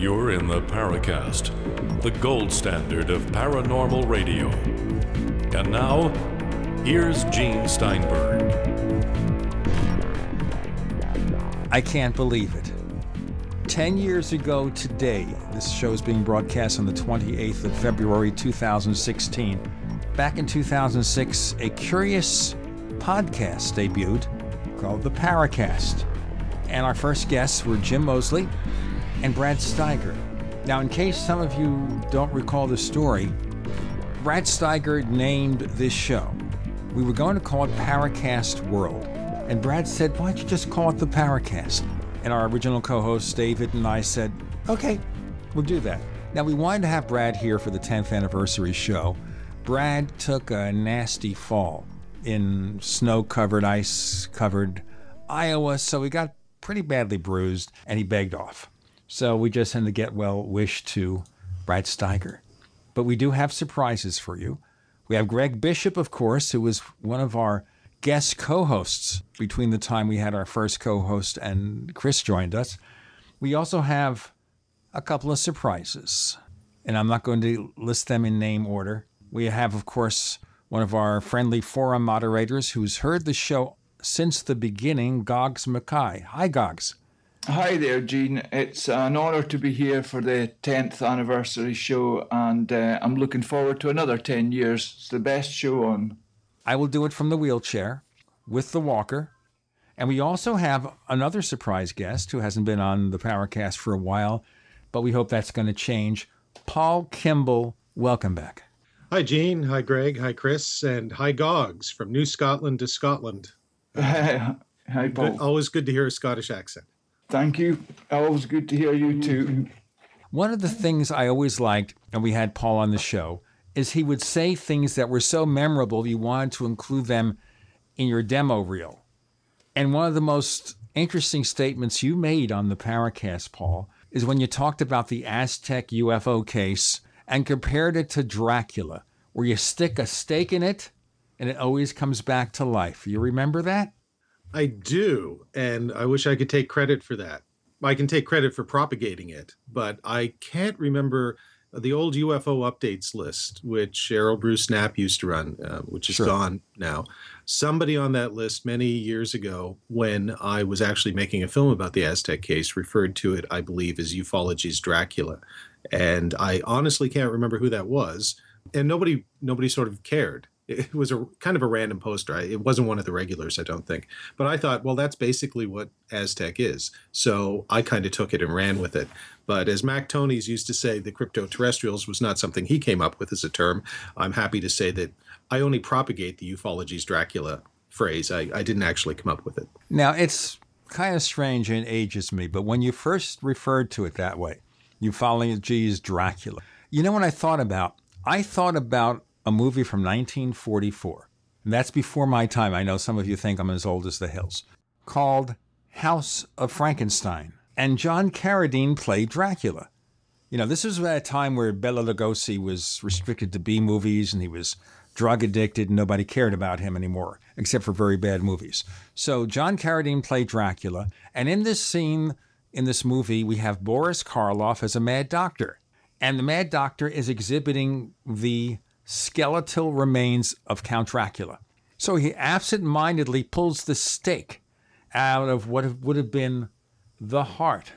You're in the Paraccast, the gold standard of paranormal radio. And now, here's Gene Steinberg. I can't believe it. 10 years ago today, this show is being broadcast on the 28th of February 2016. Back in 2006, a curious podcast debuted called The Paracast. And our first guests were Jim Moseley and Brad Steiger. Now, in case some of you don't recall the story, Brad Steiger named this show. We were going to call it Paraccast World. And Brad said, why don't you just call it The Paracast? And our original co-host, David, and I said, okay, we'll do that. Now, we wanted to have Brad here for the 10th anniversary show. Brad took a nasty fall in snow-covered, ice-covered Iowa, so he got pretty badly bruised, and he begged off. So we just sent a get well wish to Brad Steiger. But we do have surprises for you. We have Greg Bishop, of course, who was one of our guest co-hosts between the time we had our first co-host and Chris joined us. We also have a couple of surprises, and I'm not going to list them in name order. We have, of course, one of our friendly forum moderators who's heard the show since the beginning, Goggs Mackay. Hi, Goggs. Hi there, Gene. It's an honor to be here for the 10th anniversary show, and I'm looking forward to another 10 years. It's the best show on. I will do it from the wheelchair with the walker. And we also have another surprise guest who hasn't been on the Paraccast for a while, but we hope that's going to change. Paul Kimball, welcome back. Hi, Gene. Hi, Greg. Hi, Chris. And hi, Goggs, from New Scotland to Scotland. Hi, Paul. Good, always good to hear a Scottish accent. Thank you. Always good to hear you, too. One of the things I always liked, and we had Paul on the show, is he would say things that were so memorable you wanted to include them in your demo reel. And one of the most interesting statements you made on the Paraccast, Paul, is when you talked about the Aztec UFO case and compared it to Dracula, where you stick a stake in it and it always comes back to life. You remember that? I do, and I wish I could take credit for that. I can take credit for propagating it, but I can't remember the old UFO updates list, which Errol Bruce Knapp used to run, which is gone now. Somebody on that list many years ago, when I was actually making a film about the Aztec case, referred to it, I believe, as Ufology's Dracula. And I honestly can't remember who that was. And nobody sort of cared. It was a kind of a random poster. It wasn't one of the regulars, I don't think. But I thought, well, that's basically what Aztec is. So I kind of took it and ran with it. But as Mac Tonys used to say, the crypto-terrestrials was not something he came up with as a term. I'm happy to say that I only propagate the Ufology's Dracula phrase. I didn't actually come up with it. Now, it's kind of strange and ages me, but when you first referred to it that way, Ufology's Dracula, you know what I thought about? I thought about a movie from 1944, and that's before my time. I know some of you think I'm as old as the hills, called House of Frankenstein. And John Carradine played Dracula. You know, this was at a time where Bela Lugosi was restricted to B movies, and he was drug addicted, and nobody cared about him anymore, except for very bad movies. So John Carradine played Dracula, and in this scene, in this movie, we have Boris Karloff as a mad doctor. And the mad doctor is exhibiting the skeletal remains of Count Dracula. So he absent-mindedly pulls the stake out of what would have been the heart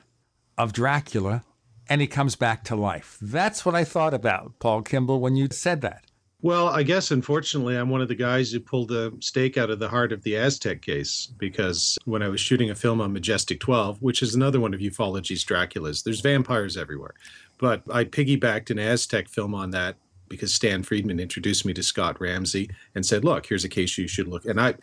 of Dracula, and he comes back to life. That's what I thought about, Paul Kimball, when you said that. Well, I guess, unfortunately, I'm one of the guys who pulled the stake out of the heart of the Aztec case, because when I was shooting a film on Majestic 12, which is another one of Ufology's Draculas, there's vampires everywhere. But I piggybacked an Aztec film on that because Stan Friedman introduced me to Scott Ramsey and said, look, here's a case you should look. And I,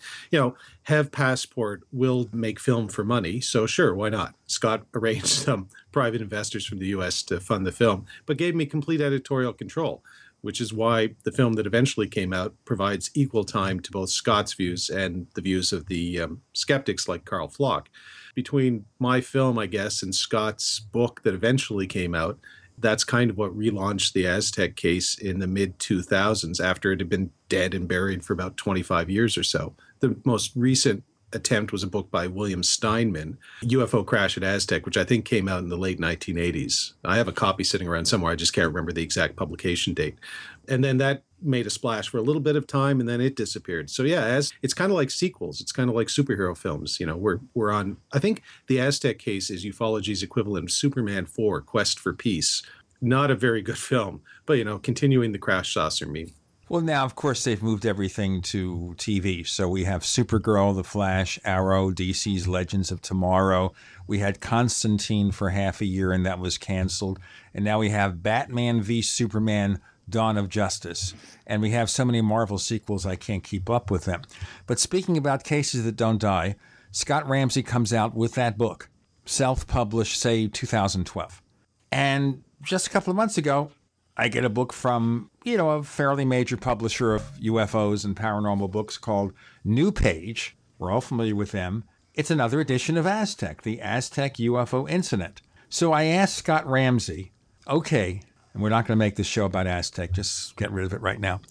have Passport, will make film for money. So sure, why not? Scott arranged some private investors from the U.S. to fund the film, but gave me complete editorial control, which is why the film that eventually came out provides equal time to both Scott's views and the views of the skeptics like Carl Flock. Between my film, I guess, and Scott's book that eventually came out, that's kind of what relaunched the Aztec case in the mid-2000s after it had been dead and buried for about 25 years or so. The most recent attempt was a book by William Steinman, UFO Crash at Aztec, which I think came out in the late 1980s. I have a copy sitting around somewhere. I just can't remember the exact publication date. And then that made a splash for a little bit of time, and then it disappeared. So yeah, it's kind of like sequels. It's kind of like superhero films. You know, we're on, I think the Aztec case is ufology's equivalent of Superman 4, Quest for Peace. Not a very good film, but, you know, continuing the crash saucer meme. Well, now, of course, they've moved everything to TV. So we have Supergirl, The Flash, Arrow, DC's Legends of Tomorrow. We had Constantine for half a year, and that was canceled. And now we have Batman v Superman, Dawn of Justice. And we have so many Marvel sequels, I can't keep up with them. But speaking about cases that don't die, Scott Ramsey comes out with that book, self-published, say, 2012. And just a couple of months ago, I get a book from, you know, a fairly major publisher of UFOs and paranormal books called New Page. We're all familiar with them. It's another edition of Aztec, the Aztec UFO incident. So I asked Scott Ramsey, okay, and we're not going to make this show about Aztec, just get rid of it right now.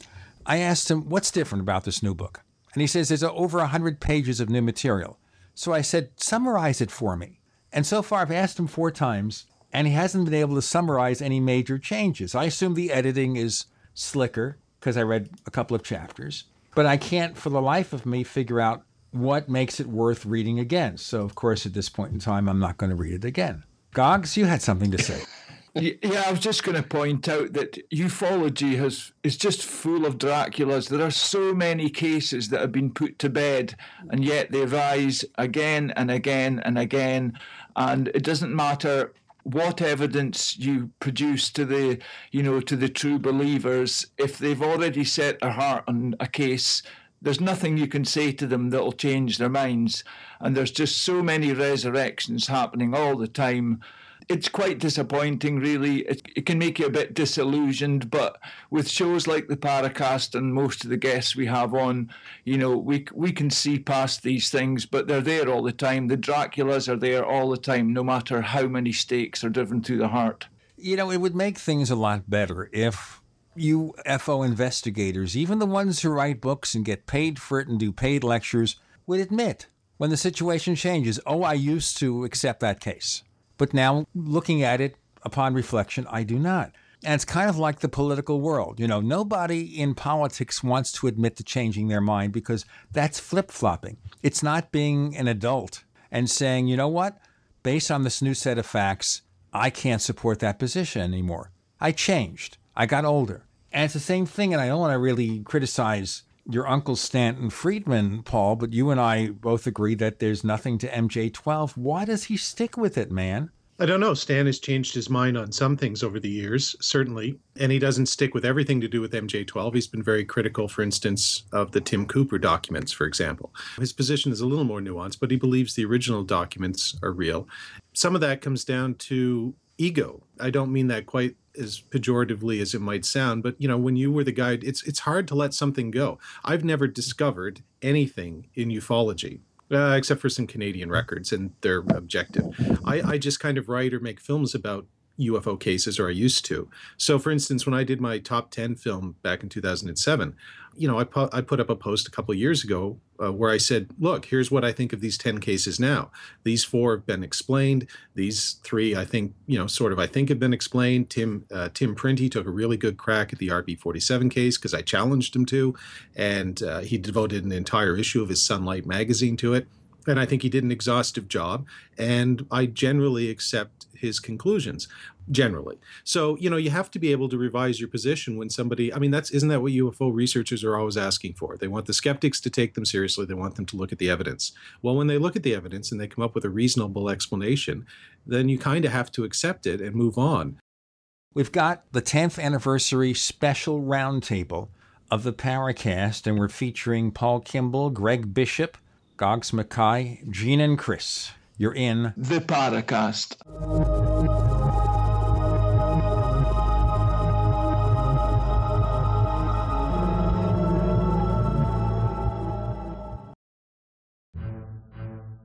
I asked him, what's different about this new book? And he says there's over 100 pages of new material. So I said, summarize it for me. And so far I've asked him 4 times, and he hasn't been able to summarize any major changes. I assume the editing is slicker because I read a couple of chapters, but I can't for the life of me figure out what makes it worth reading again. So, of course, at this point in time, I'm not going to read it again. Goggs, you had something to say. Yeah, I was just going to point out that ufology is just full of Draculas. There are so many cases that have been put to bed, and yet they rise again and again and again. And it doesn't matter what evidence you produce to the true believers. If they've already set their heart on a case, there's nothing you can say to them that'll change their minds. And there's just so many resurrections happening all the time. It's quite disappointing, really. It can make you a bit disillusioned, but with shows like the Paraccast and most of the guests we have on, you know, we can see past these things, but they're there all the time. The Draculas are there all the time, no matter how many stakes are driven through the heart. You know, it would make things a lot better if UFO investigators, even the ones who write books and get paid for it and do paid lectures, would admit when the situation changes, oh, I used to accept that case. But now, looking at it upon reflection, I do not. And it's kind of like the political world. You know, nobody in politics wants to admit to changing their mind because that's flip-flopping. It's not being an adult and saying, you know what, based on this new set of facts, I can't support that position anymore. I changed. I got older. And it's the same thing, and I don't want to really criticize your uncle Stanton Friedman, Paul, but you and I both agree that there's nothing to MJ-12. Why does he stick with it, man? I don't know. Stan has changed his mind on some things over the years, certainly, and he doesn't stick with everything to do with MJ-12. He's been very critical, for instance, of the Tim Cooper documents, for example. His position is a little more nuanced, but he believes the original documents are real. Some of that comes down to ego. I don't mean that quite as pejoratively as it might sound, but, you know, when you were the guy, it's hard to let something go. I've never discovered anything in ufology, except for some Canadian records, and they're objective. I just kind of write or make films about UFO cases, or I used to. So, for instance, when I did my top 10 film back in 2007, you know, I put up a post a couple of years ago where I said, look, here's what I think of these 10 cases now. These 4 have been explained. These 3, I think, you know, I think have been explained. Tim Printy took a really good crack at the RB-47 case because I challenged him to, and he devoted an entire issue of his Sunlight magazine to it. And I think he did an exhaustive job, and I generally accept his conclusions, generally. So, you know, you have to be able to revise your position when somebody, I mean, isn't that what UFO researchers are always asking for? They want the skeptics to take them seriously. They want them to look at the evidence. Well, when they look at the evidence and they come up with a reasonable explanation, then you kind of have to accept it and move on. We've got the 10th anniversary special roundtable of the Paraccast, and we're featuring Paul Kimball, Greg Bishop, Goggs Mackay, Gene, and Chris. You're in the Paraccast.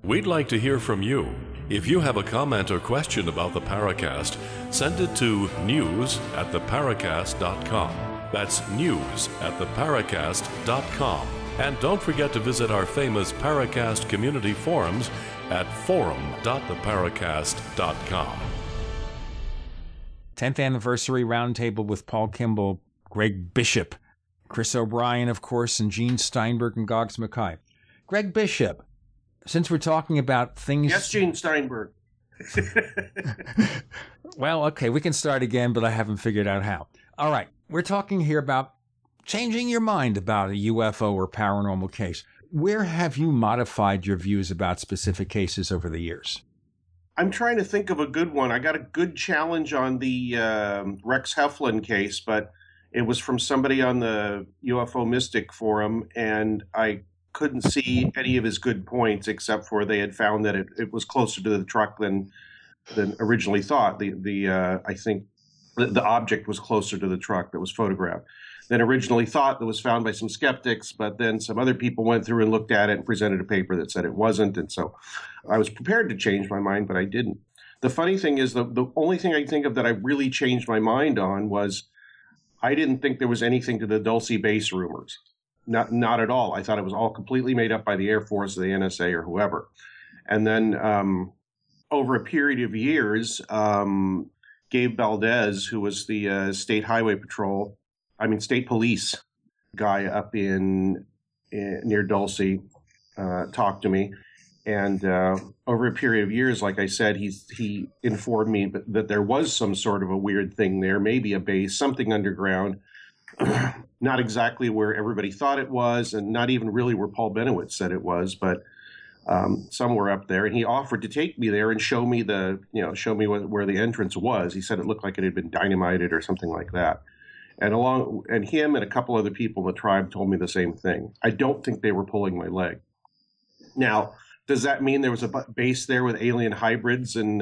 We'd like to hear from you. If you have a comment or question about the Paraccast, send it to news@theparacast.com. That's news@theparacast.com. And don't forget to visit our famous Paraccast community forums at forum.theparacast.com. 10th anniversary roundtable with Paul Kimball, Greg Bishop, Chris O'Brien, of course, and Gene Steinberg and Goggs Mackay. Greg Bishop, since we're talking about things... Yes, Gene Steinberg. Well, okay, we can start again, but I haven't figured out how. All right, we're talking here about changing your mind about a UFO or paranormal case. Where have you modified your views about specific cases over the years? I'm trying to think of a good one. I got a good challenge on the Rex Heflin case, but it was from somebody on the UFO Mystic forum, and I couldn't see any of his good points except for they had found that it was closer to the truck than originally thought. I think the object was closer to the truck that was photographed than originally thought. That was found by some skeptics, but then some other people went through and looked at it and presented a paper that said it wasn't. And so I was prepared to change my mind, but I didn't. The funny thing is the only thing I think of that I really changed my mind on was I didn't think there was anything to the Dulce base rumors. Not at all. I thought it was all completely made up by the Air Force or the NSA or whoever. And then over a period of years, Gabe Valdez, who was the state police guy up in near Dulce, talked to me. And over a period of years, like I said, he informed me that there was some sort of a weird thing there, maybe a base, something underground, not exactly where everybody thought it was, and not even really where Paul Benowitz said it was, but somewhere up there. And he offered to take me there and show me where the entrance was. He said it looked like it had been dynamited or something like that. And him and a couple other people in the tribe told me the same thing. I don't think they were pulling my leg. Now, does that mean there was a base there with alien hybrids and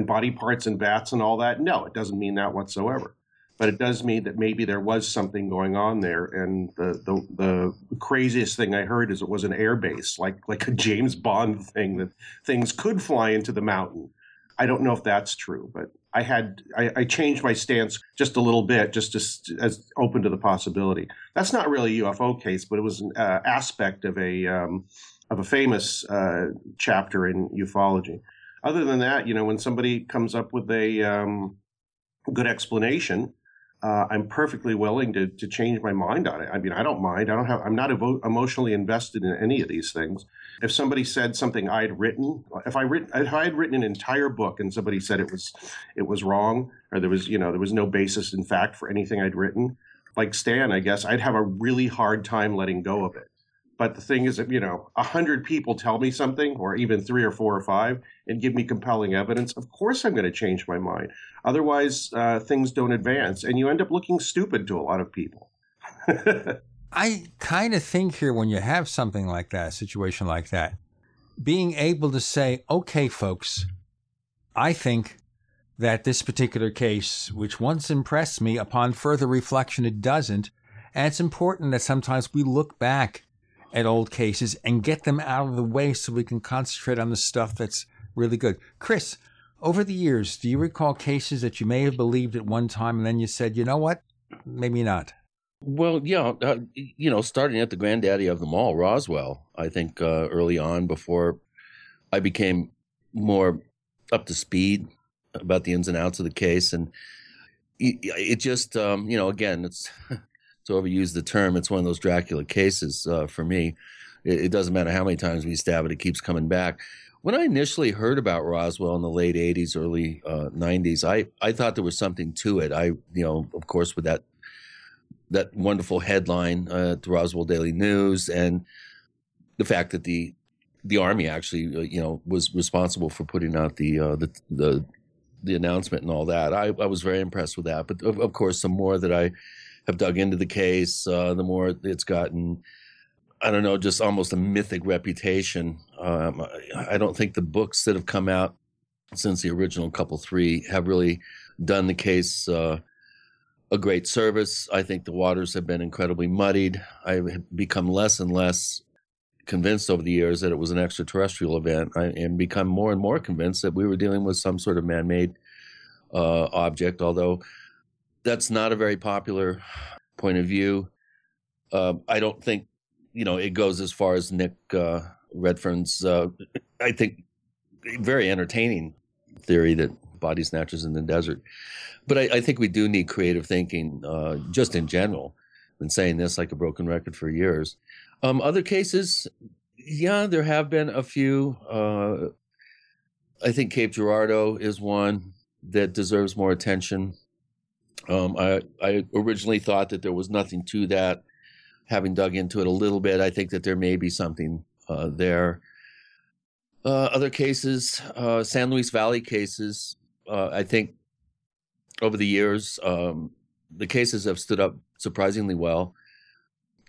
body parts and bats and all that? No, it doesn't mean that whatsoever. But it does mean that maybe there was something going on there. And the craziest thing I heard is it was an air base, like a James Bond thing, that things could fly into the mountain. I don't know if that's true, but I changed my stance just a little bit, just as open to the possibility. That's not really a UFO case, but it was an aspect of a famous chapter in ufology. Other than that, when somebody comes up with a good explanation, I'm perfectly willing to change my mind on it. I mean, I don't mind. I'm not emotionally invested in any of these things. If somebody said something I'd written, if I had written an entire book and somebody said it was wrong, or there was no basis in fact for anything I'd written, like Stan, I guess I'd have a really hard time letting go of it. But the thing is that, 100 people tell me something, or even 3 or 4 or 5, and give me compelling evidence, of course I'm going to change my mind. Otherwise, things don't advance, and you end up looking stupid to a lot of people. I kind of think here, when you have something like that, a situation like that, being able to say, okay, folks, I think that this particular case, which once impressed me, upon further reflection, it doesn't. And it's important that sometimes we look back at old cases and get them out of the way so we can concentrate on the stuff that's really good. Chris, over the years, do you recall cases that you may have believed at one time and then you said, you know what, maybe not? Well, yeah, starting at the granddaddy of them all, Roswell, I think early on, before I became more up to speed about the ins and outs of the case. And it just, again, it's to overuse the term, it's one of those Dracula cases for me. It doesn't matter how many times we stab it, it keeps coming back. When I initially heard about Roswell in the late 80s, early 90s, I thought there was something to it. Of course, with that wonderful headline at the Roswell Daily News, and the fact that the Army actually, was responsible for putting out the announcement and all that. I was very impressed with that. But of course, the more that I have dug into the case, the more it's gotten, I don't know, just almost a mythic reputation. I don't think the books that have come out since the original couple 3 have really done the case a great service. I think the waters have been incredibly muddied. I've become less and less convinced over the years that it was an extraterrestrial event, and become more and more convinced that we were dealing with some sort of man-made object, although that's not a very popular point of view. I don't think it goes as far as Nick Redfern's, I think, very entertaining theory that body snatchers in the desert. But I think we do need creative thinking, just in general. I've been saying this like a broken record for years. Other cases, yeah, there have been a few. I think Cape Girardeau is one that deserves more attention. I originally thought that there was nothing to that. Having dug into it a little bit, I think that there may be something there. Other cases, San Luis Valley cases, I think over the years, the cases have stood up surprisingly well.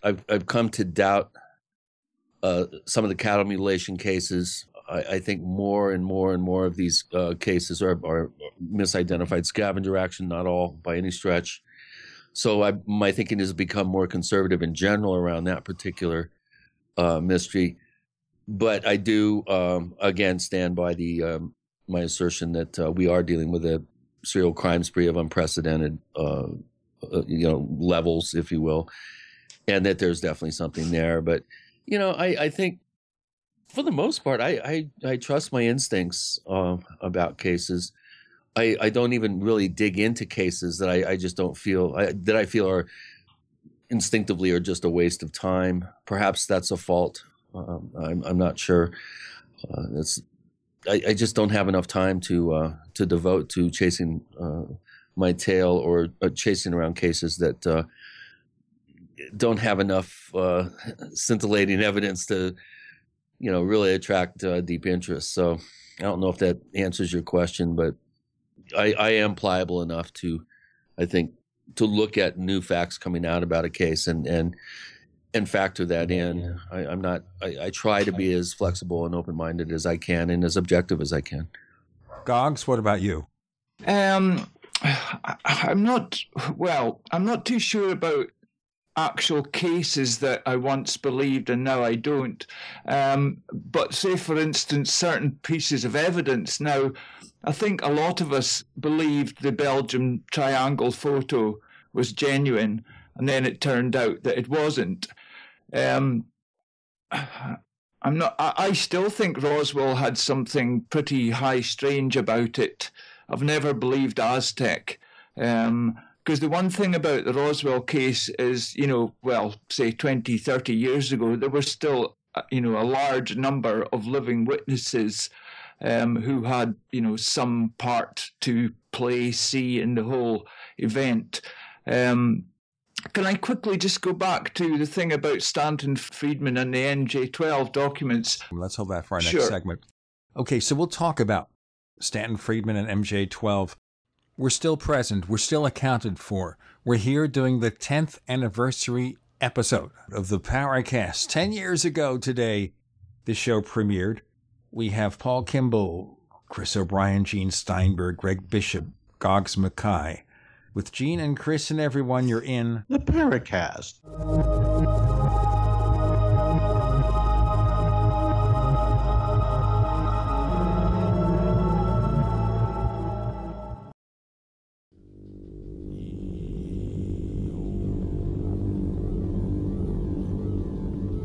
I've come to doubt some of the cattle mutilation cases. I think more and more of these cases are misidentified scavenger action, not all by any stretch. So my thinking has become more conservative in general around that particular mystery. But I do, again, stand by my assertion that we are dealing with a serial crime spree of unprecedented, levels, if you will, and that there's definitely something there. But, I think for the most part, I trust my instincts about cases. I don't even really dig into cases that I just don't feel that I feel are instinctively are just a waste of time. Perhaps that's a fault. I'm not sure. I just don't have enough time to devote to chasing my tail or chasing around cases that don't have enough scintillating evidence to really attract deep interest. So I don't know if that answers your question, but I am pliable enough to, I think, to look at new facts coming out about a case and factor that in. I try to be as flexible and open-minded as I can and as objective as I can. Goggs, what about you? I'm not too sure about actual cases that I once believed and now I don't. But say, for instance, certain pieces of evidence. Now, I think a lot of us believed the Belgium triangle photo was genuine, and then it turned out that it wasn't. I still think Roswell had something pretty high strange about it. I've never believed Aztec. Because the one thing about the Roswell case is, say 20, 30 years ago, there was still, a large number of living witnesses who had, some part to see in the whole event. Can I quickly just go back to the thing about Stanton, Friedman, and the NJ12 documents? Let's hold that for our next segment. Okay, so we'll talk about Stanton, Friedman, and MJ12. We're still present. We're still accounted for. We're here doing the 10th anniversary episode of the Paraccast. 10 years ago today, the show premiered. We have Paul Kimball, Chris O'Brien, Gene Steinberg, Greg Bishop, Goggs Mackay. With Gene and Chris and everyone, you're in the Paraccast.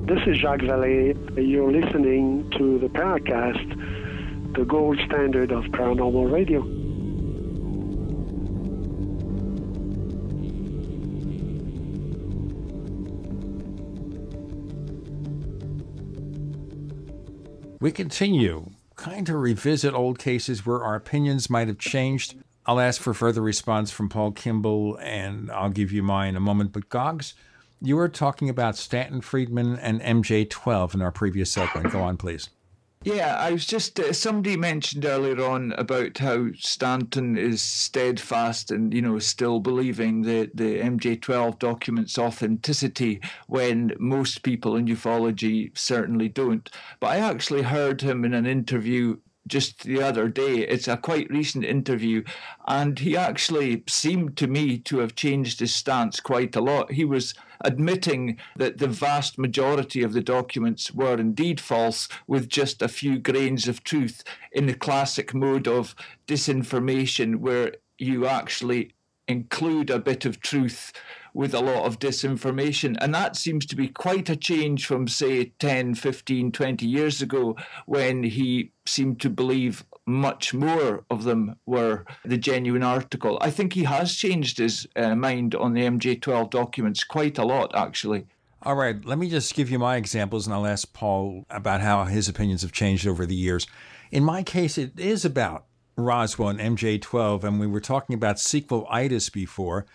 This is Jacques Vallée. You're listening to the Paraccast, the gold standard of paranormal radio. We continue, kind of revisit old cases where our opinions might have changed. I'll ask for further response from Paul Kimball, and I'll give you mine in a moment. But Goggs, you were talking about Stanton, Friedman, and MJ12 in our previous segment. Go on, please. Yeah, I was just, somebody mentioned earlier on about how Stanton is steadfast and, still believing the MJ12 documents' authenticity when most people in ufology certainly don't. But I actually heard him in an interview just the other day. It's a quite recent interview, and he actually seemed to me to have changed his stance quite a lot. He was admitting that the vast majority of the documents were indeed false, with just a few grains of truth, in the classic mode of disinformation, where you actually include a bit of truth with a lot of disinformation. And that seems to be quite a change from, say, 10, 15, 20 years ago, when he seemed to believe much more of them were the genuine article. I think he has changed his mind on the MJ12 documents quite a lot, actually. All right, let me just give you my examples, and I'll ask Paul about how his opinions have changed over the years. In my case, it is about Roswell and MJ12, and we were talking about sequelitis before.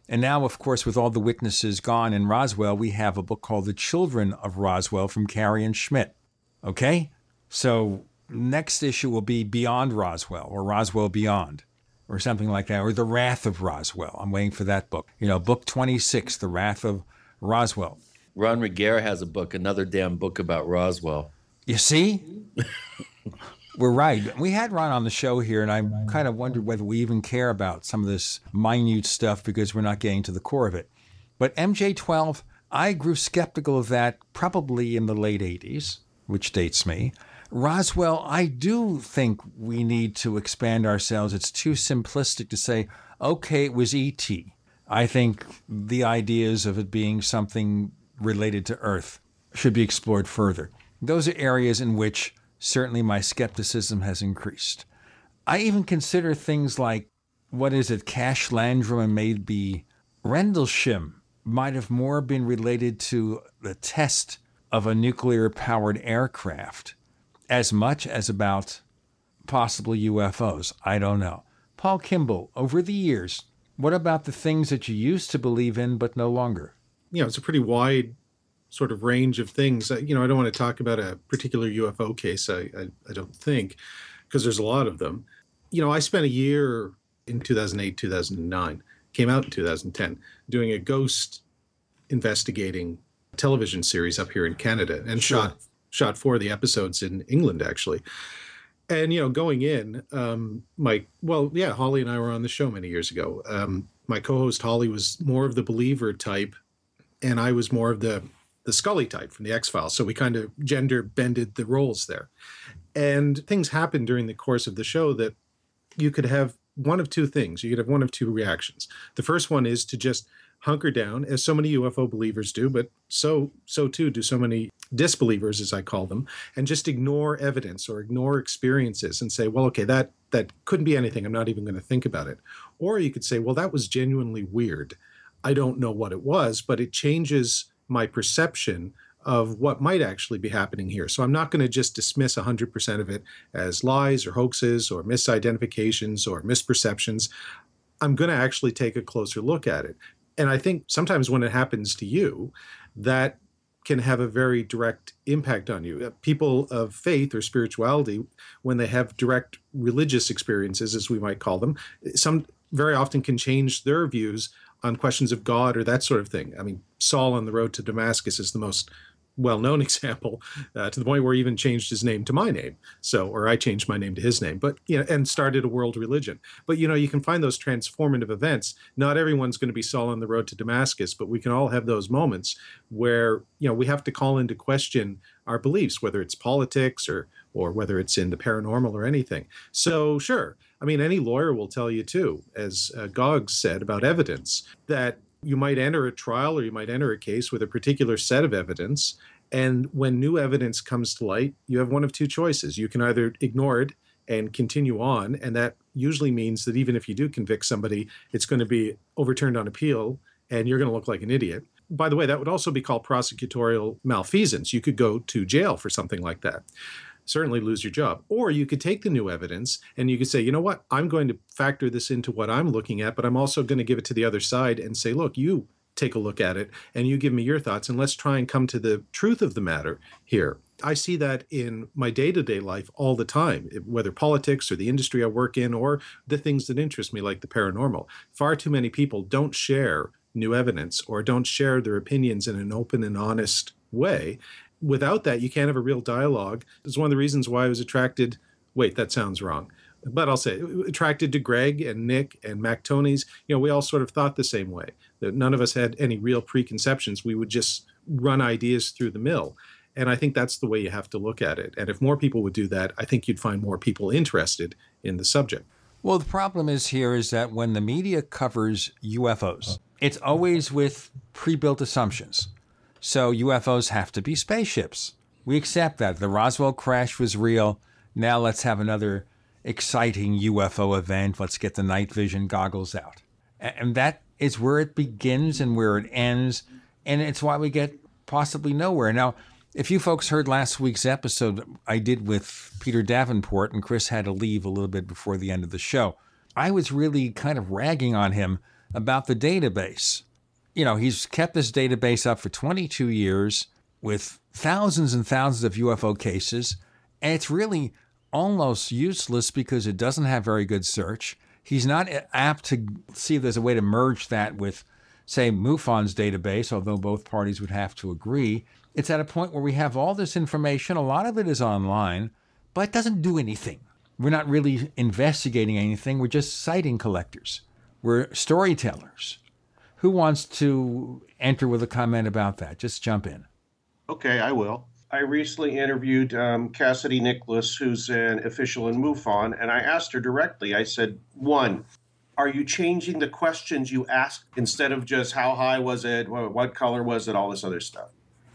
And now, of course, with all the witnesses gone in Roswell, we have a book called The Children of Roswell from Carey and Schmidt. Okay? So next issue will be Beyond Roswell, or Roswell Beyond, or something like that, or The Wrath of Roswell. I'm waiting for that book. Book 26, The Wrath of Roswell. Ron Reguera has a book, another damn book about Roswell. You see? We're right. We had Ron on the show here, and I kind of wondered whether we even care about some of this minute stuff because we're not getting to the core of it. But MJ12, I grew skeptical of that probably in the late 80s, which dates me. Roswell, I do think we need to expand ourselves. It's too simplistic to say, okay, it was E.T. I think the ideas of it being something related to Earth should be explored further. Those are areas in which certainly my skepticism has increased. I even consider things like, Cash Landrum and maybe Rendlesham might have more been related to the test of a nuclear-powered aircraft as much as about possible UFOs. I don't know. Paul Kimball, over the years, what about the things that you used to believe in but no longer? It's a pretty wide sort of range of things. I don't want to talk about a particular UFO case, I don't think, because there's a lot of them. I spent a year in 2008, 2009, came out in 2010, doing a ghost investigating television series up here in Canada, and Sure. shot 4 of the episodes in England, actually. And, going in, Holly and I were on the show many years ago. My co-host Holly was more of the believer type, and I was more of the Scully type from the X-Files. So we kind of gender bended the roles there. And things happened during the course of the show that you could have one of two things. You could have one of two reactions. The first one is to just hunker down, as so many UFO believers do, but so too do so many disbelievers, as I call them, and just ignore evidence or ignore experiences and say, well, okay, that couldn't be anything. I'm not even going to think about it. Or you could say, well, that was genuinely weird. I don't know what it was, but it changes my perception of what might actually be happening here. So I'm not going to just dismiss 100% of it as lies or hoaxes or misidentifications or misperceptions. I'm going to actually take a closer look at it. And I think sometimes when it happens to you, that can have a very direct impact on you. People of faith or spirituality, when they have direct religious experiences, as we might call them, some very often can change their views on questions of God or that sort of thing. I mean, Saul on the road to Damascus is the most well-known example, to the point where he even changed his name to my name. Or I changed my name to his name, but, and started a world religion. But, you can find those transformative events. Not everyone's going to be Saul on the road to Damascus, but we can all have those moments where, we have to call into question our beliefs, whether it's politics or whether it's in the paranormal or anything. So, sure. I mean, any lawyer will tell you too, as Goggs said about evidence, that you might enter a trial or you might enter a case with a particular set of evidence. And when new evidence comes to light, you have one of two choices. You can either ignore it and continue on. And that usually means that even if you do convict somebody, it's going to be overturned on appeal and you're going to look like an idiot. By the way, that would also be called prosecutorial malfeasance. You could go to jail for something like that. Certainly lose your job. Or you could take the new evidence and you could say, you know what, I'm going to factor this into what I'm looking at, but I'm also going to give it to the other side and say, look, you take a look at it and you give me your thoughts and let's try and come to the truth of the matter here. I see that in my day-to-day life all the time, whether politics or the industry I work in or the things that interest me like the paranormal. Far too many people don't share new evidence or don't share their opinions in an open and honest way. Without that, you can't have a real dialogue. It's one of the reasons why I was attracted, that sounds wrong, but I'll say attracted to Greg and Nick and Mac Tony's. We all sort of thought the same way, that none of us had any real preconceptions. We would just run ideas through the mill. And I think that's the way you have to look at it. And if more people would do that, I think you'd find more people interested in the subject. Well, the problem is that when the media covers UFOs, it's always with pre-built assumptions. So UFOs have to be spaceships. We accept that. The Roswell crash was real. Now let's have another exciting UFO event. Let's get the night vision goggles out. And that is where it begins and where it ends. And it's why we get possibly nowhere. Now, if you folks heard last week's episode I did with Peter Davenport, and Chris had to leave a little bit before the end of the show, I was really kind of ragging on him about the database. You know, he's kept this database up for 22 years with thousands and thousands of UFO cases, and it's really almost useless because it doesn't have very good search. He's not apt to see if there's a way to merge that with, say, MUFON's database, although both parties would have to agree. It's at a point where we have all this information, a lot of it is online, but it doesn't do anything. We're not really investigating anything, we're just sighting collectors. We're storytellers. Who wants to enter with a comment about that? Just jump in. Okay, I will. I recently interviewed Cassidy Nicholas, who's an official in MUFON, and I asked her directly, I said, 1, are you changing the questions you ask instead of just how high was it, what color was it, all this other stuff?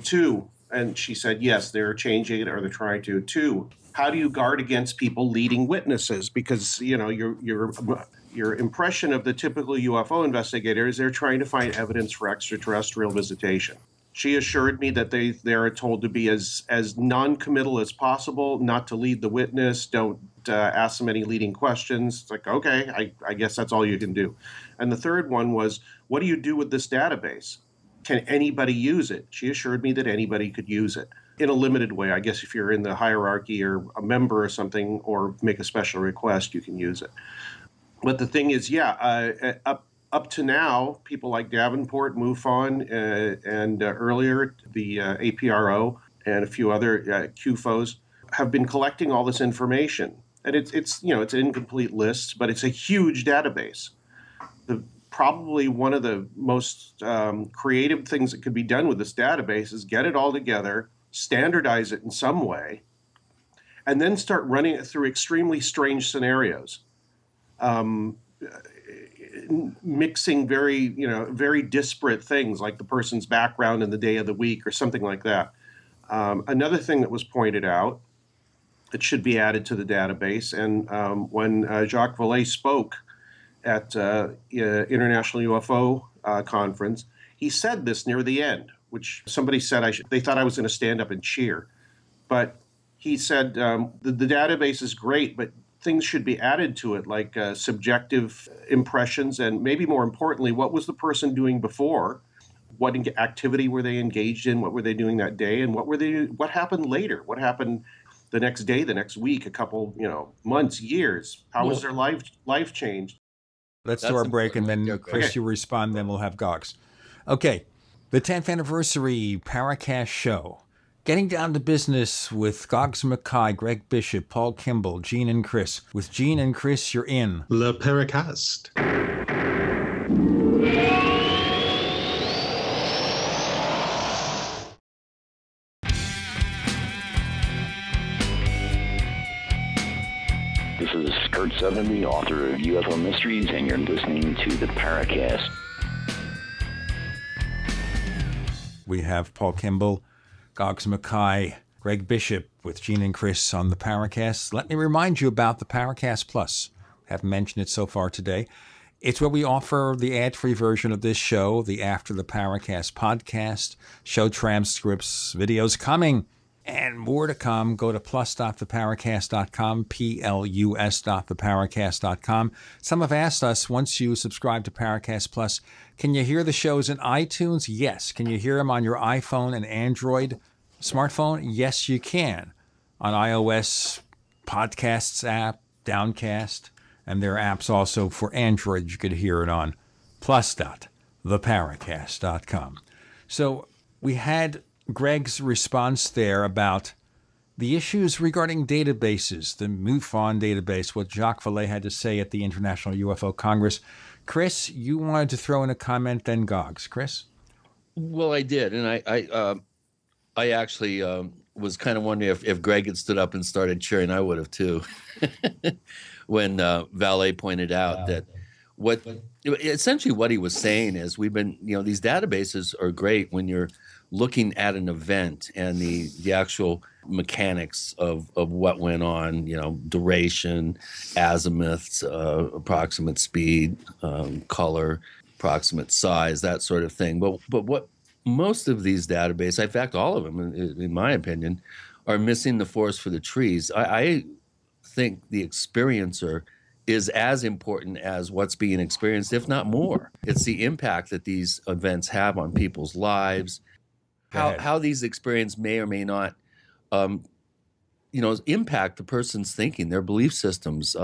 2, and she said, yes, they're changing it or they're trying to. 2, how do you guard against people leading witnesses? Because, you know, your impression of the typical UFO investigator is they're trying to find evidence for extraterrestrial visitation. She assured me that they are told to be as non-committal as possible, not to lead the witness, don't ask them any leading questions. It's like, okay, I guess that's all you can do. And the third one was, what do you do with this database? Can anybody use it? She assured me that anybody could use it in a limited way. I guess if you're in the hierarchy or a member or something or make a special request, you can use it. But the thing is, up to now, people like Davenport, MUFON, and earlier the APRO and a few other QFOs have been collecting all this information. And it's an incomplete list, but it's a huge database. Probably one of the most creative things that could be done with this database is get it all together, standardize it in some way, and then start running it through extremely strange scenarios, mixing very disparate things like the person's background and the day of the week or something like that. Another thing that was pointed out that should be added to the database, and when Jacques Vallée spoke at International UFO Conference, he said this near the end, which somebody said they thought I was going to stand up and cheer. But he said the database is great, but things should be added to it, like subjective impressions, and maybe more importantly, what was the person doing before? What activity were they engaged in? What were they doing that day? And what happened later? What happened the next day, the next week, a couple, months, years? How was their life changed? Let's do our break, and then Chris, you respond, then we'll have Goggs. Okay, the 10th anniversary Paraccast show. Getting down to business with Goggs Mackay, Greg Bishop, Paul Kimball, Gene and Chris. With Gene and Chris, you're in Le Paraccast. This is Kurt Sotheby, author of UFO Mysteries, and you're listening to the Paraccast. We have Paul Kimball, Goggs Mackay, Greg Bishop with Gene and Chris on the Paraccast. Let me remind you about the Paraccast Plus. Haven't mentioned it so far today. It's where we offer the ad-free version of this show, the After The Paracast podcast, show transcripts, videos coming, and more to come. Go to plus.theparacast.com, plus.theparacast.com. Some have asked us, once you subscribe to Paraccast Plus, can you hear the shows in iTunes? Yes. Can you hear them on your iPhone and Android smartphone? Yes, you can. On iOS, Podcasts app, Downcast, and there are apps also for Android you could hear it on. Plus.theparacast.com. So we had Greg's response there about the issues regarding databases, the MUFON database, what Jacques Vallée had to say at the International UFO Congress. Chris, you wanted to throw in a comment, then Goggs. Chris? Well, I did, and I actually was kind of wondering if Greg had stood up and started cheering. I would have too. When Valet pointed out that essentially what he was saying is we've been, these databases are great when you're looking at an event and the actual mechanics of what went on, duration, azimuths, approximate speed, color, approximate size, that sort of thing. But what most of these databases, in fact, all of them, in my opinion, are missing the forest for the trees. I think the experiencer is as important as what's being experienced, if not more. It's the impact that these events have on people's lives, how these experiences may or may not, impact the person's thinking, their belief systems,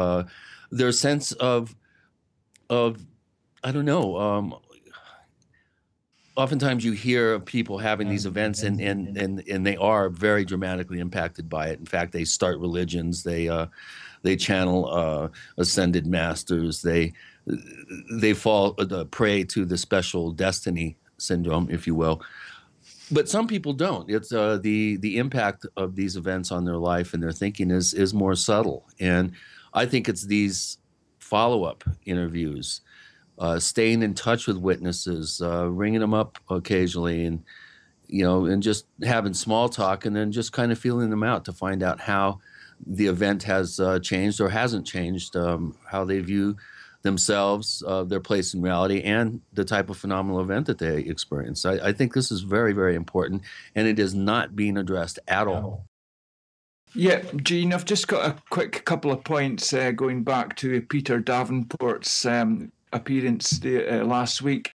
their sense of I don't know. Oftentimes you hear of people having these events and they are very dramatically impacted by it. In fact, they start religions. They channel ascended masters. They fall prey to the special destiny syndrome, if you will. But some people don't. It's the impact of these events on their life and their thinking is more subtle. And I think it's these follow-up interviews, staying in touch with witnesses, ringing them up occasionally, and just having small talk, and then just kind of feeling them out to find out how the event has changed or hasn't changed, how they view themselves, their place in reality, and the type of phenomenal event that they experience. I think this is very, very important, and it is not being addressed at all. Yeah, Gene, I've just got a quick couple of points going back to Peter Davenport's appearance last week.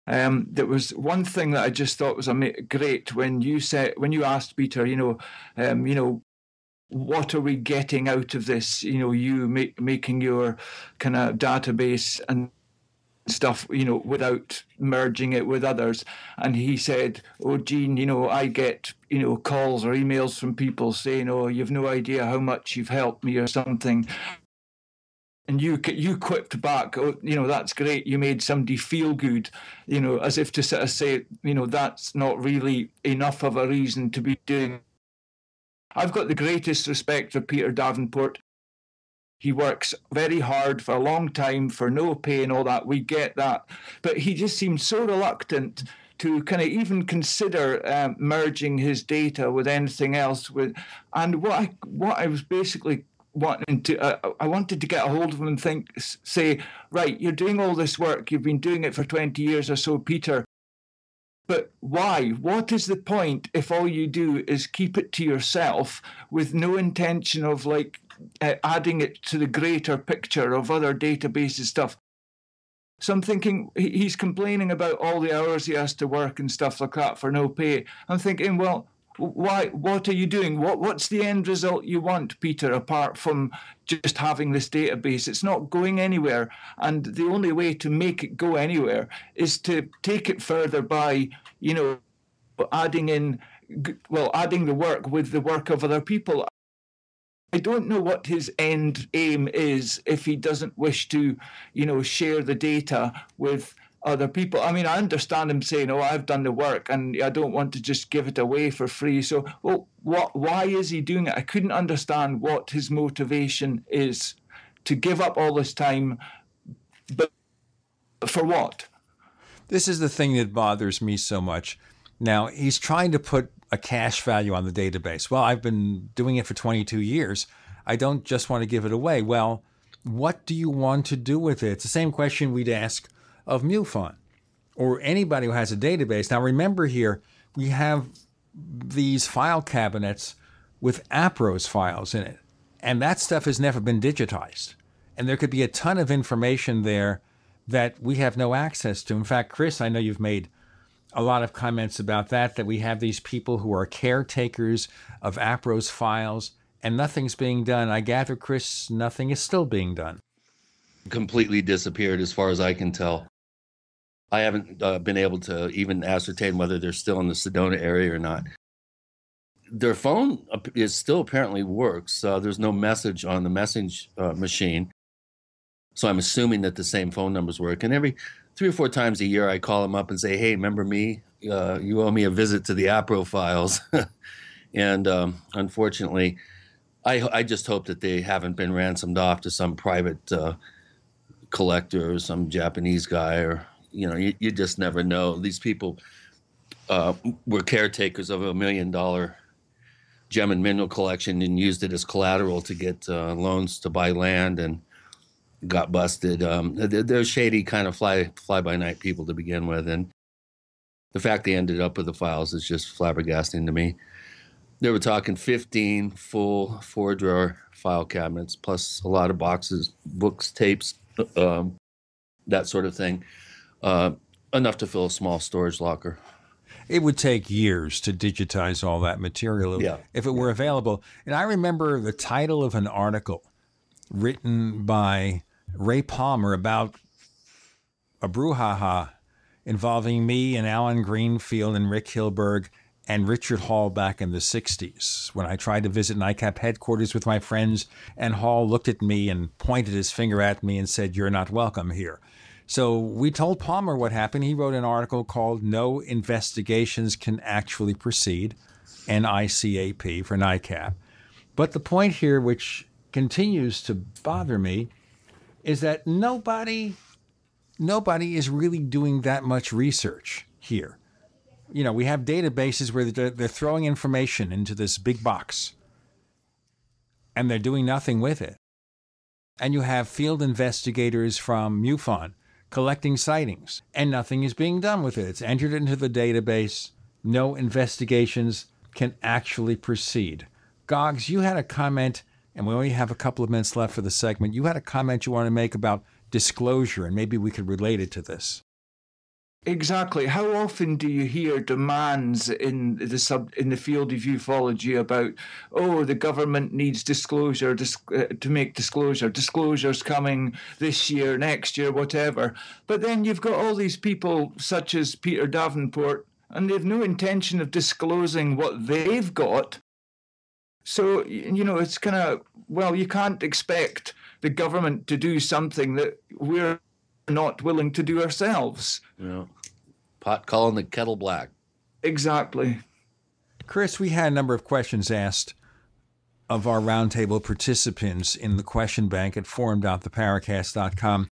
There was one thing that I just thought was great when you asked Peter, what are we getting out of this? You making your kind of database and stuff, without merging it with others. And he said, "Oh, Gene, I get, calls or emails from people saying, oh, you've no idea how much you've helped me or something." And you quipped back, "Oh, that's great. You made somebody feel good," as if to sort of say, that's not really enough of a reason to be doing. I've got the greatest respect for Peter Davenport. He works very hard for a long time for no pay and all that. We get that. But he just seems so reluctant to kind of even consider merging his data with anything else. And what I was basically wanting to, I wanted to get a hold of him and say, right, you're doing all this work. You've been doing it for 20 years or so, Peter. But why? What is the point if all you do is keep it to yourself with no intention of adding it to the greater picture of other databases stuff? So I'm thinking he's complaining about all the hours he has to work and stuff like that for no pay. I'm thinking, well, why? What are you doing? What's the end result you want, Peter, apart from just having this database? It's not going anywhere. And the only way to make it go anywhere is to take it further by, adding the work with the work of other people. I don't know what his end aim is if he doesn't wish to, share the data with other people. I mean, I understand him saying, "Oh, I've done the work and I don't want to just give it away for free." So, why is he doing it? I couldn't understand what his motivation is to give up all this time, but for what? This is the thing that bothers me so much. Now, he's trying to put a cash value on the database. Well, I've been doing it for 22 years. I don't just want to give it away. Well, what do you want to do with it? It's the same question we'd ask of MUFON or anybody who has a database. Now, remember here, we have these file cabinets with APROS files in it, and that stuff has never been digitized. And there could be a ton of information there that we have no access to. In fact, Chris, I know you've made a lot of comments about that we have these people who are caretakers of APROS files, and nothing's being done. I gather, Chris, nothing is still being done. Completely disappeared as far as I can tell. I haven't been able to even ascertain whether they're still in the Sedona area or not. Their phone is still apparently works. There's no message on the message machine. So I'm assuming that the same phone numbers work. And every 3 or 4 times a year, I call them up and say, "Hey, remember me? You owe me a visit to the APRO files." And unfortunately, I just hope that they haven't been ransomed off to some private collector or some Japanese guy, or, you know, you just never know. These people were caretakers of $1 million gem and mineral collection and used it as collateral to get loans to buy land, and got busted. They're shady kind of fly-by-night people to begin with, and the fact they ended up with the files is just flabbergasting to me. They were talking 15 full 4-drawer file cabinets, plus a lot of boxes, books, tapes, that sort of thing. Enough to fill a small storage locker. It would take years to digitize all that material if it were available. And I remember the title of an article written by Ray Palmer about a brouhaha involving me and Alan Greenfield and Rick Hilberg and Richard Hall back in the 60s, when I tried to visit NICAP headquarters with my friends, and Hall looked at me and pointed his finger at me and said, "You're not welcome here." So we told Palmer what happened. He wrote an article called "No Investigations Can Actually Proceed," NICAP for NICAP. But the point here, which continues to bother me, is that nobody is really doing that much research here. You know, we have databases where they're throwing information into this big box, and they're doing nothing with it. And you have field investigators from MUFON collecting sightings, and nothing is being done with it. It's entered into the database. No investigations can actually proceed. Goggs, you had a comment, and we only have a couple of minutes left for the segment. You had a comment you want to make about disclosure, and maybe we could relate it to this. Exactly. How often do you hear demands in the field of ufology about, oh, the government needs disclosure to make disclosure. Disclosure's coming this year, next year, whatever. But then you've got all these people such as Peter Davenport, and they have no intention of disclosing what they've got. So, you know, it's kind of, well, you can't expect the government to do something that we're not willing to do ourselves. Yeah. Pot calling the kettle black. Exactly. Chris, we had a number of questions asked of our roundtable participants in the question bank at forum.theparacast.com.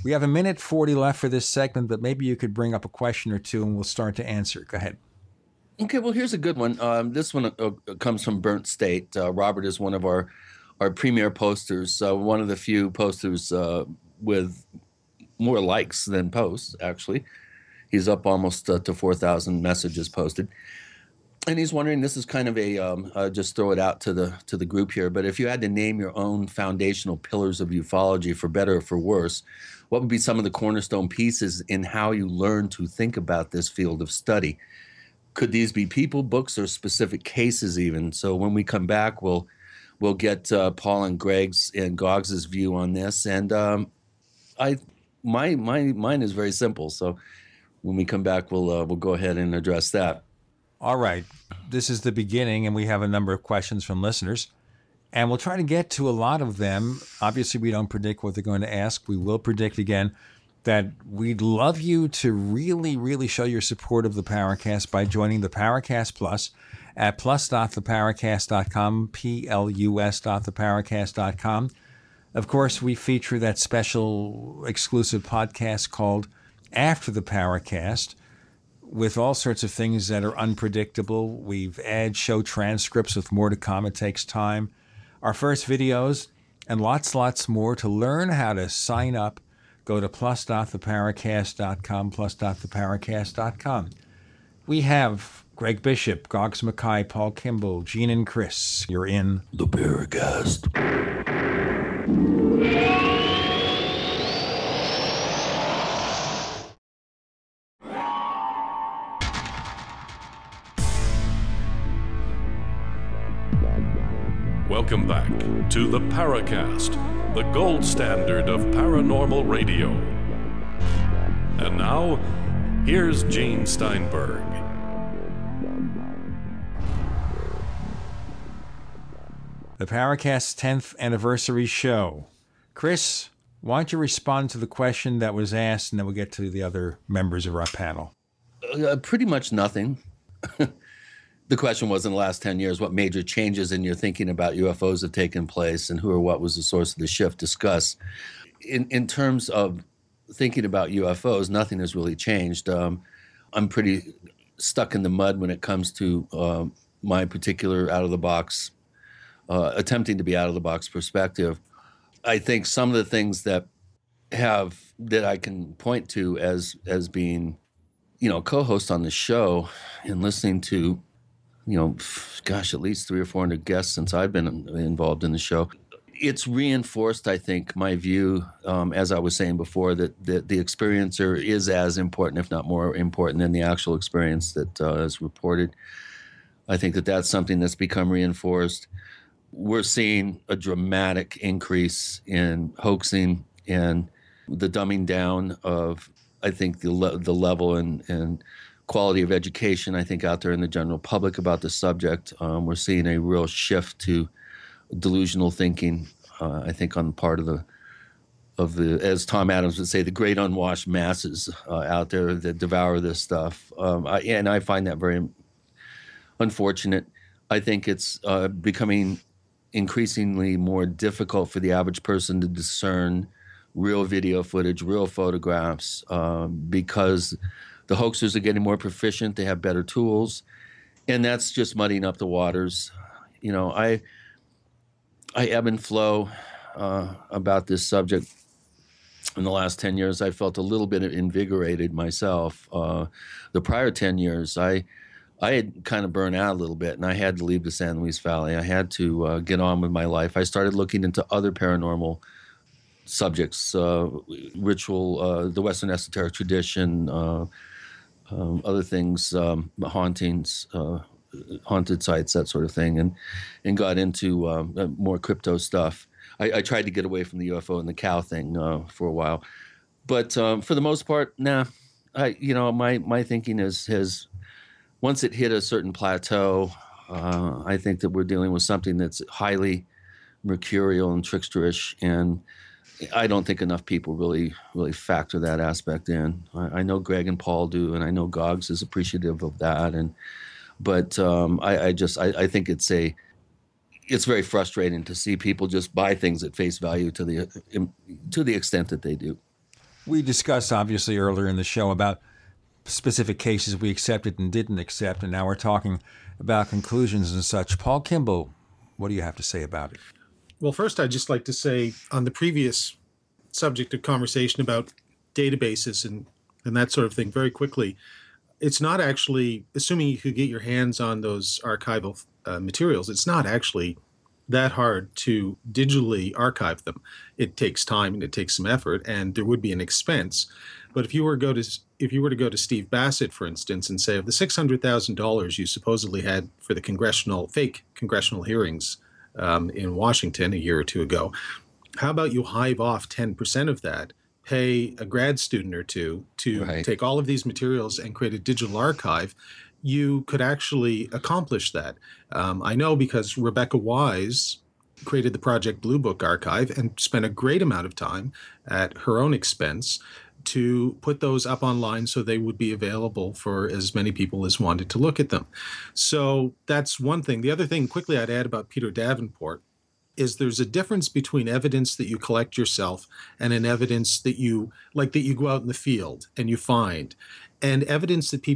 We have 1:40 left for this segment, but maybe you could bring up a question or two and we'll start to answer. Go ahead. Okay, well, here's a good one. This one comes from Burnt State. Robert is one of our premier posters, one of the few posters with more likes than posts, actually. He's up almost to 4,000 messages posted. And he's wondering, this is kind of a, just throw it out to the group here, but if you had to name your own foundational pillars of ufology, for better or for worse, what would be some of the cornerstone pieces in how you learn to think about this field of study? Could these be people, books, or specific cases even? So when we come back, we'll get Paul and Greg's and Goggs's view on this. And mine is very simple. So when we come back, we'll go ahead and address that. All right. This is the beginning, and we have a number of questions from listeners. And we'll try to get to a lot of them. Obviously, we don't predict what they're going to ask. We will predict again that we'd love you to really, really show your support of the Paraccast by joining the Paraccast Plus at plus.theparacast.com, plus.theparacast.com. Of course, we feature that special exclusive podcast called After The Paracast, with all sorts of things that are unpredictable. We've added show transcripts with more to come. It takes time. Our first videos and lots more. To learn how to sign up, go to plus.theparacast.com, plus.theparacast.com. We have Greg Bishop, Goggs Mackay, Paul Kimball, Gene and Chris. You're in the Paraccast. Welcome back to the Paraccast, the gold standard of paranormal radio. And now, here's Gene Steinberg. The Paraccast's 10th anniversary show. Chris, why don't you respond to the question that was asked, and then we'll get to the other members of our panel. Pretty much nothing. the question was, in the last 10 years, what major changes in your thinking about UFOs have taken place, and who or what was the source of the shift? Discuss. In terms of thinking about UFOs, nothing has really changed. I'm pretty stuck in the mud when it comes to my particular out-of-the-box, attempting to be out-of-the-box perspective. I think some of the things that I can point to as being, co-host on the show and listening to, at least 300 or 400 guests since I've been involved in the show. It's reinforced, I think, my view, as I was saying before, that the experiencer is as important, if not more important, than the actual experience that is reported. I think that that's something that's become reinforced. We're seeing a dramatic increase in hoaxing and the dumbing down of, I think, the level and quality of education, I think, out there in the general public about the subject. We're seeing a real shift to delusional thinking, I think, on the part of the, as Tom Adams would say, the great unwashed masses out there that devour this stuff. And I find that very unfortunate. I think it's becoming increasingly more difficult for the average person to discern real video footage, real photographs, because the hoaxers are getting more proficient. They have better tools, and that's just muddying up the waters. I ebb and flow about this subject. In the last 10 years, I felt a little bit invigorated myself. The prior 10 years, I had kind of burned out a little bit, and I had to leave the San Luis Valley. I had to get on with my life. I started looking into other paranormal subjects, ritual, the Western esoteric tradition, other things, hauntings, haunted sites, that sort of thing, and got into more crypto stuff. I tried to get away from the UFO and the cow thing for a while, but for the most part, nah. My thinking has once it hit a certain plateau, I think that we're dealing with something that's highly mercurial and tricksterish, and I don't think enough people really factor that aspect in. I know Greg and Paul do, and I know Goggs is appreciative of that. But I think it's very frustrating to see people just buy things at face value to the extent that they do. We discussed obviously earlier in the show about specific cases we accepted and didn't accept, and now we're talking about conclusions and such. Paul Kimball, what do you have to say about it? Well, first, I'd just like to say on the previous subject of conversation about databases and that sort of thing, very quickly, it's not actually, assuming you could get your hands on those archival materials, it's not actually that hard to digitally archive them. It takes time and it takes some effort, and there would be an expense. But if you were to go to Steve Bassett, for instance, and say, of the $600,000 you supposedly had for the fake congressional hearings in Washington a year or two ago, how about you hive off 10% of that, pay a grad student or two to take all of these materials and create a digital archive? You could actually accomplish that. I know because Rebecca Wise created the Project Blue Book archive and spent a great amount of time at her own expense to put those up online so they would be available for as many people as wanted to look at them. So that's one thing. The other thing quickly I'd add about Peter Davenport is there's a difference between evidence that you collect yourself and an evidence that you go out in the field and you find, and evidence that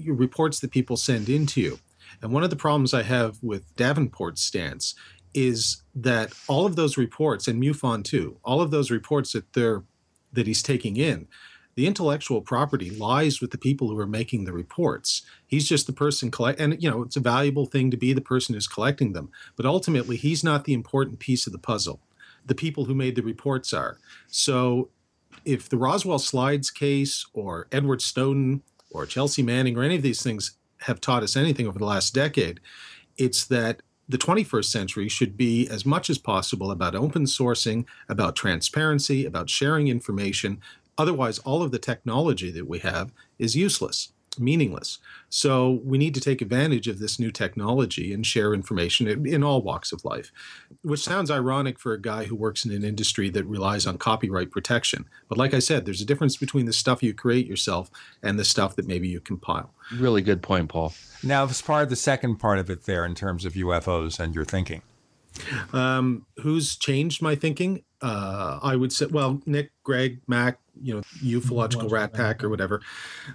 reports that people send in to you. And one of the problems I have with Davenport's stance is that all of those reports, and MUFON too, all of those reports that he's taking in, the intellectual property lies with the people who are making the reports. He's just the person and it's a valuable thing to be the person who's collecting them. But ultimately, he's not the important piece of the puzzle. The people who made the reports are. So if the Roswell Slides case or Edward Snowden or Chelsea Manning or any of these things have taught us anything over the last decade, it's that the 21st century should be as much as possible about open sourcing, about transparency, about sharing information. Otherwise, all of the technology that we have is useless. meaningless. So we need to take advantage of this new technology and share information in all walks of life, which sounds ironic for a guy who works in an industry that relies on copyright protection. But like I said, there's a difference between the stuff you create yourself and the stuff that maybe you compile. Really good point, Paul. Now, as part of the second part of it there in terms of UFOs and your thinking. Who's changed my thinking? I would say, well, Nick, Greg, Mac, ufological rat pack or whatever.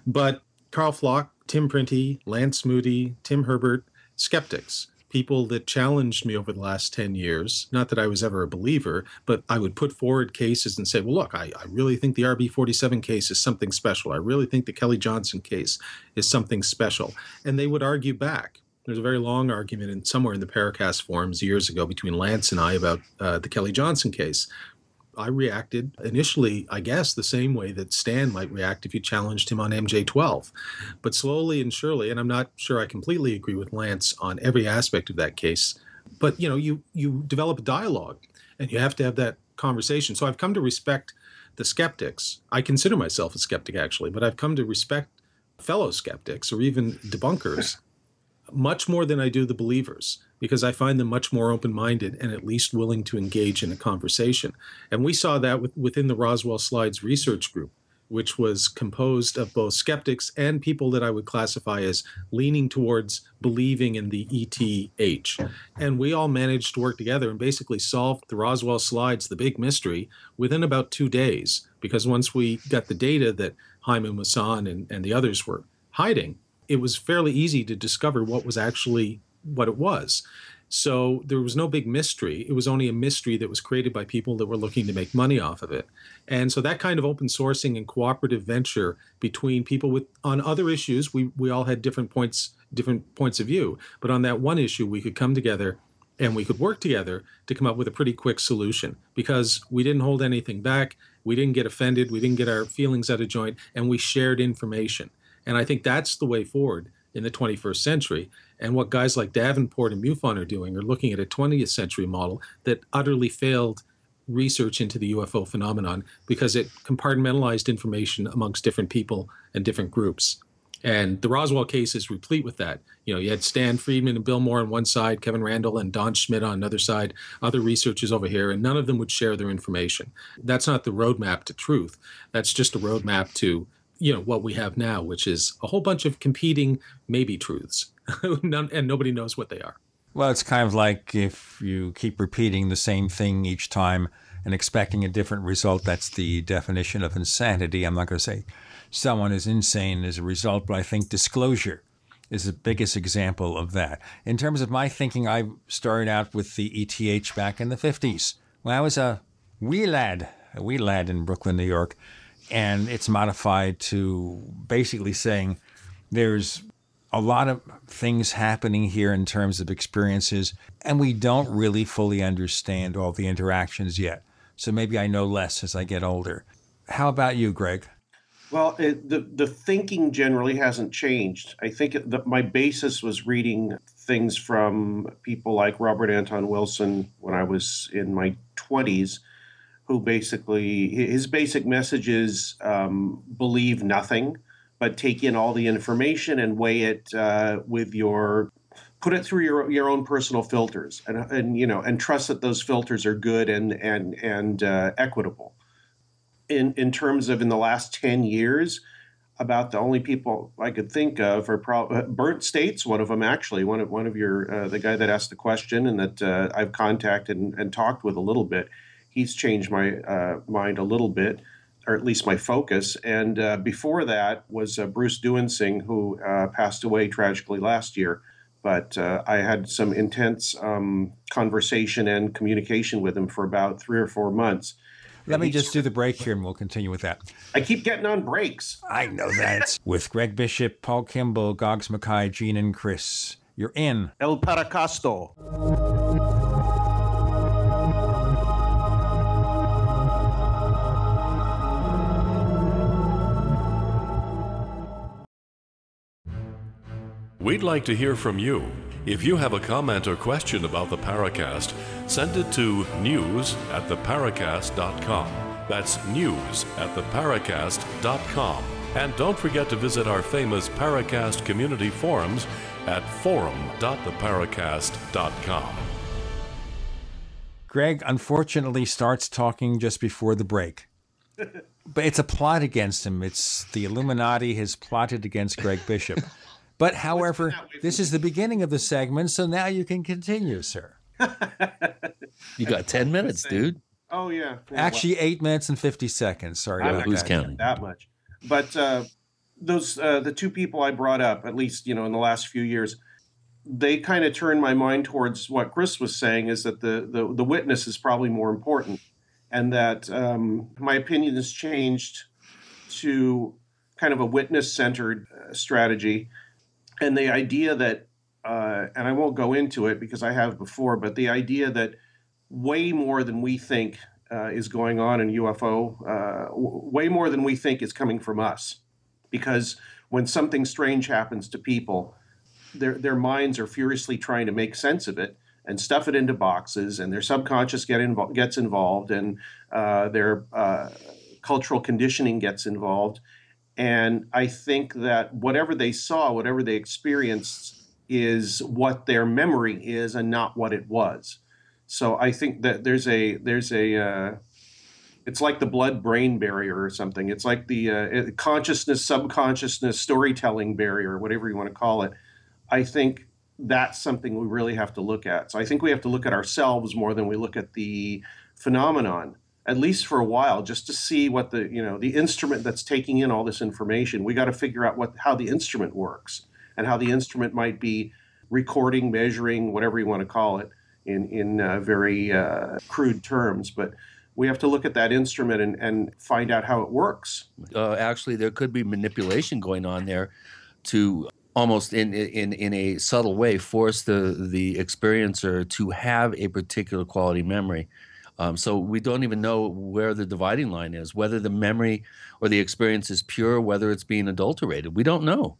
But Carl Flock, Tim Printy, Lance Moody, Tim Herbert, skeptics, people that challenged me over the last 10 years. Not that I was ever a believer, but I would put forward cases and say, well, look, I really think the RB-47 case is something special. I really think the Kelly Johnson case is something special. And they would argue back. There's a very long argument somewhere in the Paraccast forums years ago between Lance and I about the Kelly Johnson case. I reacted initially, I guess, the same way that Stan might react if you challenged him on MJ-12. But slowly and surely, and I'm not sure I completely agree with Lance on every aspect of that case, but you develop a dialogue and you have to have that conversation. So I've come to respect the skeptics. I consider myself a skeptic, actually, but I've come to respect fellow skeptics or even debunkers much more than I do the believers, because I find them much more open-minded and at least willing to engage in a conversation. And we saw that within the Roswell Slides research group, which was composed of both skeptics and people that I would classify as leaning towards believing in the ETH. And we all managed to work together and basically solved the Roswell Slides, the big mystery, within about 2 days, because once we got the data that Hyman Wasson and the others were hiding, it was fairly easy to discover what it was. So there was no big mystery. It was only a mystery that was created by people that were looking to make money off of it. And so that kind of open sourcing and cooperative venture between people on other issues, we all had different points of view. But on that one issue, we could come together and we could work together to come up with a pretty quick solution, because we didn't hold anything back. We didn't get offended. We didn't get our feelings out of joint, and we shared information. And I think that's the way forward in the 21st century. And what guys like Davenport and MUFON are doing are looking at a 20th century model that utterly failed research into the UFO phenomenon because it compartmentalized information amongst different people and different groups. And the Roswell case is replete with that. You had Stan Friedman and Bill Moore on one side, Kevin Randall and Don Schmidt on another side, other researchers over here, and none of them would share their information. That's not the roadmap to truth. That's just a roadmap to what we have now, which is a whole bunch of competing maybe truths, and nobody knows what they are. Well, it's kind of like if you keep repeating the same thing each time and expecting a different result, that's the definition of insanity. I'm not going to say someone is insane as a result, but I think disclosure is the biggest example of that. In terms of my thinking, I started out with the ETH back in the 50s when I was a wee lad in Brooklyn, New York. And it's modified to basically saying there's a lot of things happening here in terms of experiences, and we don't really fully understand all the interactions yet. So maybe I know less as I get older. How about you, Greg? Well, the thinking generally hasn't changed. I think my basis was reading things from people like Robert Anton Wilson when I was in my 20s, who basically, his basic message is believe nothing, but take in all the information and weigh it put it through your own personal filters, and trust that those filters are good and equitable. In terms of in the last 10 years, about the only people I could think of are Burnt State's one of them, actually, one of your the guy that asked the question and that I've contacted and talked with a little bit. He's changed my mind a little bit, or at least my focus. And before that was Bruce Duensing, who passed away tragically last year. But I had some intense conversation and communication with him for about 3 or 4 months. Let me just do the break here and we'll continue with that. I keep getting on breaks. I know that. With Greg Bishop, Paul Kimball, Goggs Mackay, Gene, and Chris. You're in El Paracasto. We'd like to hear from you. If you have a comment or question about the Paraccast, send it to news@theparacast.com. That's news@theparacast.com. And don't forget to visit our famous Paraccast community forums at forum.theparacast.com. Greg unfortunately starts talking just before the break. But it's a plot against him. It's the Illuminati has plotted against Greg Bishop. But however, this is the beginning of the segment, so now you can continue, sir. You got 10 minutes, dude. Oh, yeah. Actually, 8 minutes and 50 seconds. Sorry about who's that. counting? That much. But those the two people I brought up, at least, in the last few years, they kind of turned my mind towards what Chris was saying, is that the witness is probably more important, and that my opinion has changed to kind of a witness-centered strategy, and the idea that, and I won't go into it because I have before, but the idea that way more than we think is going on in UFO, way more than we think is coming from us, because when something strange happens to people, their minds are furiously trying to make sense of it and stuff it into boxes, and their subconscious gets involved, and their cultural conditioning gets involved. And I think that whatever they saw, whatever they experienced, is what their memory is and not what it was. So I think that there's a it's like the blood-brain barrier or something. It's like the consciousness, subconsciousness, storytelling barrier, whatever you want to call it. I think that's something we really have to look at. So I think we have to look at ourselves more than we look at the phenomenon, at least for a while, just to see what the instrument that's taking in all this information. We got to figure out how the instrument works, and how the instrument might be recording, measuring, whatever you want to call it, in very crude terms. But we have to look at that instrument and find out how it works. Actually, there could be manipulation going on there to almost in a subtle way force the experiencer to have a particular quality memory. So we don't even know where the dividing line is, whether the memory or the experience is pure, whether it's being adulterated. We don't know.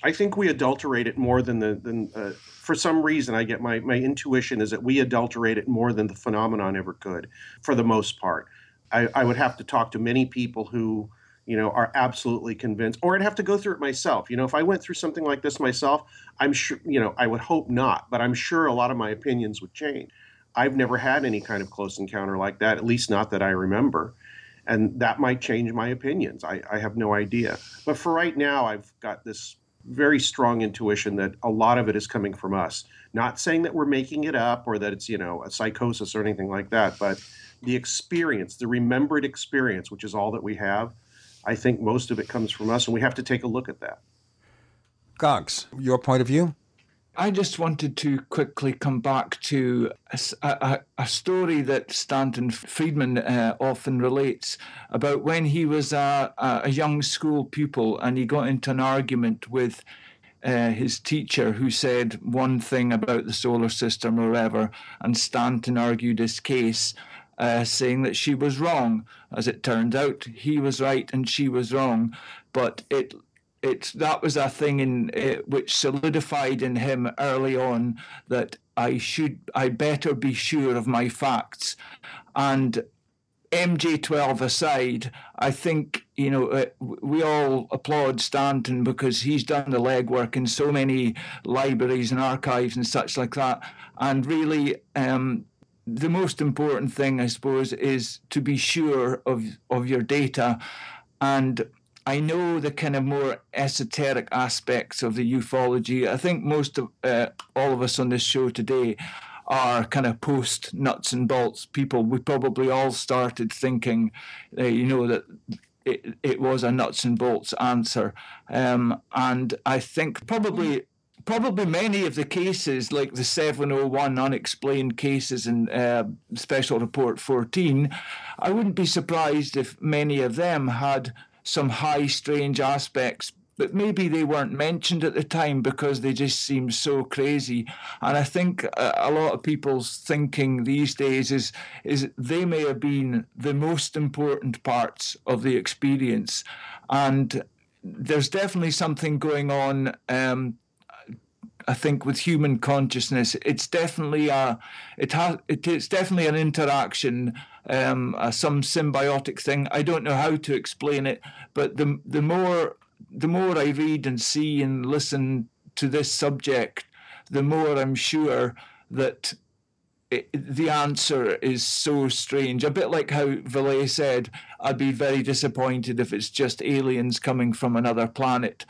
I think we adulterate it more than for some reason, I get my intuition is that we adulterate it more than the phenomenon ever could, for the most part. I would have to talk to many people who, are absolutely convinced, or I'd have to go through it myself. If I went through something like this myself, I'm sure, I would hope not, but I'm sure a lot of my opinions would change. I've never had any kind of close encounter like that, at least not that I remember. And that might change my opinions. I have no idea. But for right now, I've got this very strong intuition that a lot of it is coming from us. Not saying that we're making it up or that it's, a psychosis or anything like that, but the experience, the remembered experience, which is all that we have, I think most of it comes from us, and we have to take a look at that. Goggs, your point of view? I just wanted to quickly come back to a story that Stanton Friedman often relates about when he was a young school pupil and he got into an argument with his teacher, who said one thing about the solar system or whatever, and Stanton argued his case, saying that she was wrong. As it turned out, he was right and she was wrong, but that was a thing which solidified in him early on that I better be sure of my facts. And MJ12 aside, I think, we all applaud Stanton because he's done the legwork in so many libraries and archives and such like that. And really, the most important thing, I suppose, is to be sure of your data. And I know the kind of more esoteric aspects of the ufology. I think most of all of us on this show today are kind of post nuts and bolts people. We probably all started thinking, that it was a nuts and bolts answer. And I think probably many of the cases, like the 701 unexplained cases in Special Report 14, I wouldn't be surprised if many of them had some high strange aspects, but maybe they weren't mentioned at the time because they just seem so crazy. And I think a lot of people's thinking these days is they may have been the most important parts of the experience. And there's definitely something going on I think, with human consciousness. It's definitely it's definitely an interaction, some symbiotic thing. I don't know how to explain it, but the more I read and see and listen to this subject, the more I'm sure that the answer is so strange. A bit like how Valet said, I'd be very disappointed if it's just aliens coming from another planet.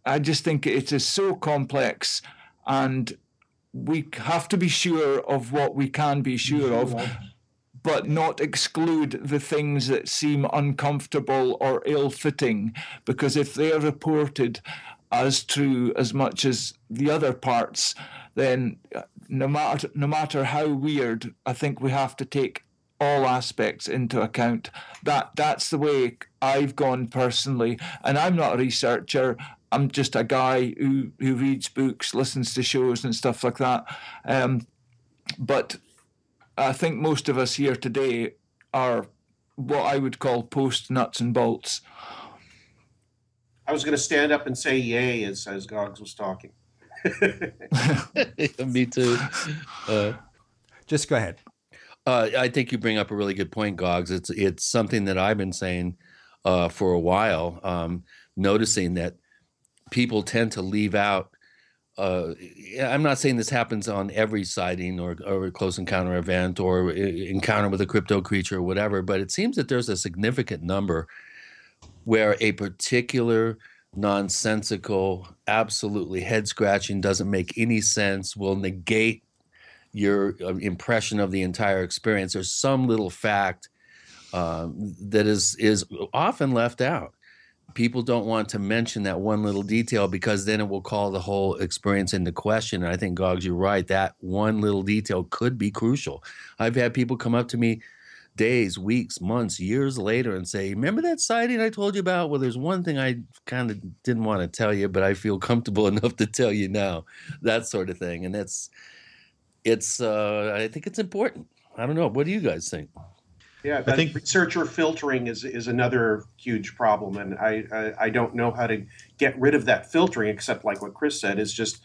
I just think it is so complex, and we have to be sure of what we can be sure of, but not exclude the things that seem uncomfortable or ill-fitting, because if they are reported as true as much as the other parts, then no matter how weird, I think we have to take all aspects into account. That's the way I've gone personally, and I'm not a researcher. I'm just a guy who reads books, listens to shows and stuff like that. But I think most of us here today are what I would call post nuts and bolts. I was going to stand up and say yay as Goggs was talking. Me too. Just go ahead. I think you bring up a really good point, Goggs. It's something that I've been saying for a while, noticing that people tend to leave out. I'm not saying this happens on every sighting or a close encounter event or encounter with a crypto creature or whatever, but it seems that there's a significant number where a particular nonsensical, absolutely head-scratching, doesn't make any sense, will negate your impression of the entire experience. There's some little fact that is often left out. People don't want to mention that one little detail because then it will call the whole experience into question. And I think, Goggs, you're right. That one little detail could be crucial. I've had people come up to me days, weeks, months, years later and say, remember that sighting I told you about? Well, there's one thing I kind of didn't want to tell you, but I feel comfortable enough to tell you now. That sort of thing. And I think it's important. I don't know. What do you guys think? Yeah, I think researcher filtering is another huge problem, and I don't know how to get rid of that filtering, except like what Chris said, is just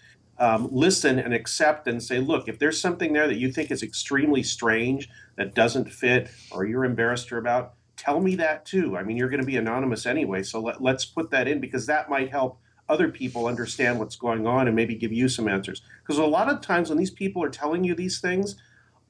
listen and accept and say, look, if there's something there that you think is extremely strange, that doesn't fit, or you're embarrassed about, tell me that too. I mean, you're going to be anonymous anyway, so let's put that in, because that might help other people understand what's going on and maybe give you some answers. Because a lot of times when these people are telling you these things,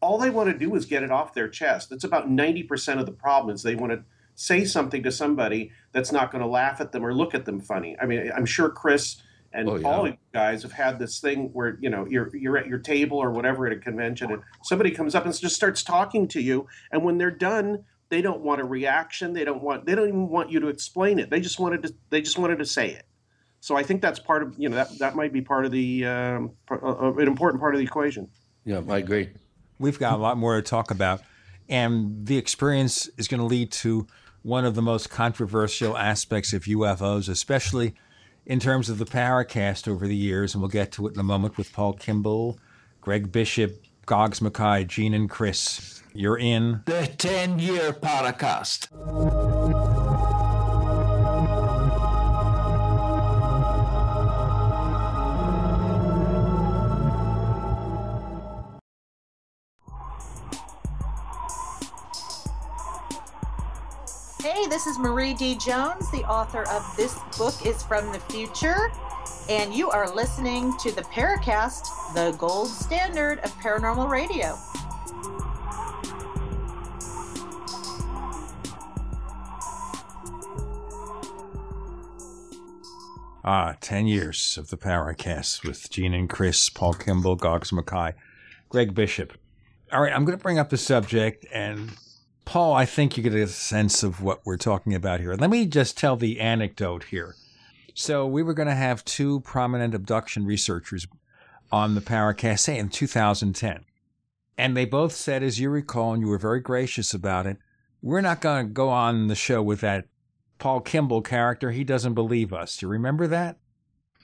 all they want to do is get it off their chest. It's about 90% of the problem is they want to say something to somebody that's not going to laugh at them or look at them funny. I mean, I'm sure Chris and all you guys have had this thing where, you know, you're at your table or whatever at a convention and somebody comes up and just starts talking to you, and when they're done, they don't want a reaction. They don't even want you to explain it. They just wanted to say it. So I think that's part of, you know, that might be part of the an important part of the equation. Yeah, I agree. We've got a lot more to talk about, and the experience is going to lead to one of the most controversial aspects of UFOs, especially in terms of the Paraccast over the years, and we'll get to it in a moment with Paul Kimball, Greg Bishop, Goggs Mackay, Gene and Chris. You're in the 10-year Paraccast. Hey, this is Marie D. Jones, the author of This Book is from the Future, and you are listening to the Paraccast, the gold standard of paranormal radio. Ah, 10 years of the Paraccast with Gene and Chris, Paul Kimball, Goggs Mackay, Greg Bishop. All right, I'm going to bring up the subject, and Paul, I think you get a sense of what we're talking about here. Let me just tell the anecdote here. So we were going to have two prominent abduction researchers on the Paraccast, say in 2010. And they both said, as you recall, and you were very gracious about it, we're not going to go on the show with that Paul Kimball character. He doesn't believe us. Do you remember that?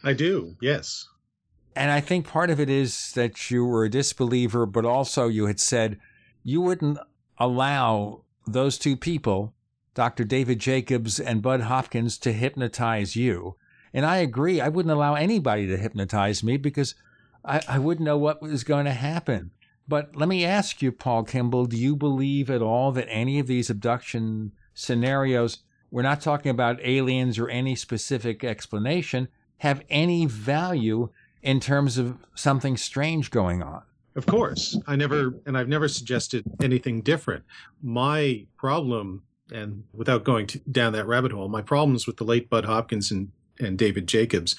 I do, yes. And I think part of it is that you were a disbeliever, but also you had said you wouldn't allow those two people, Dr. David Jacobs and Bud Hopkins, to hypnotize you. And I agree. I wouldn't allow anybody to hypnotize me because I wouldn't know what was going to happen. But let me ask you, Paul Kimball, do you believe at all that any of these abduction scenarios, we're not talking about aliens or any specific explanation, have any value in terms of something strange going on? Of course. I've never suggested anything different. My problem, and without going down that rabbit hole, my problems with the late Bud Hopkins and David Jacobs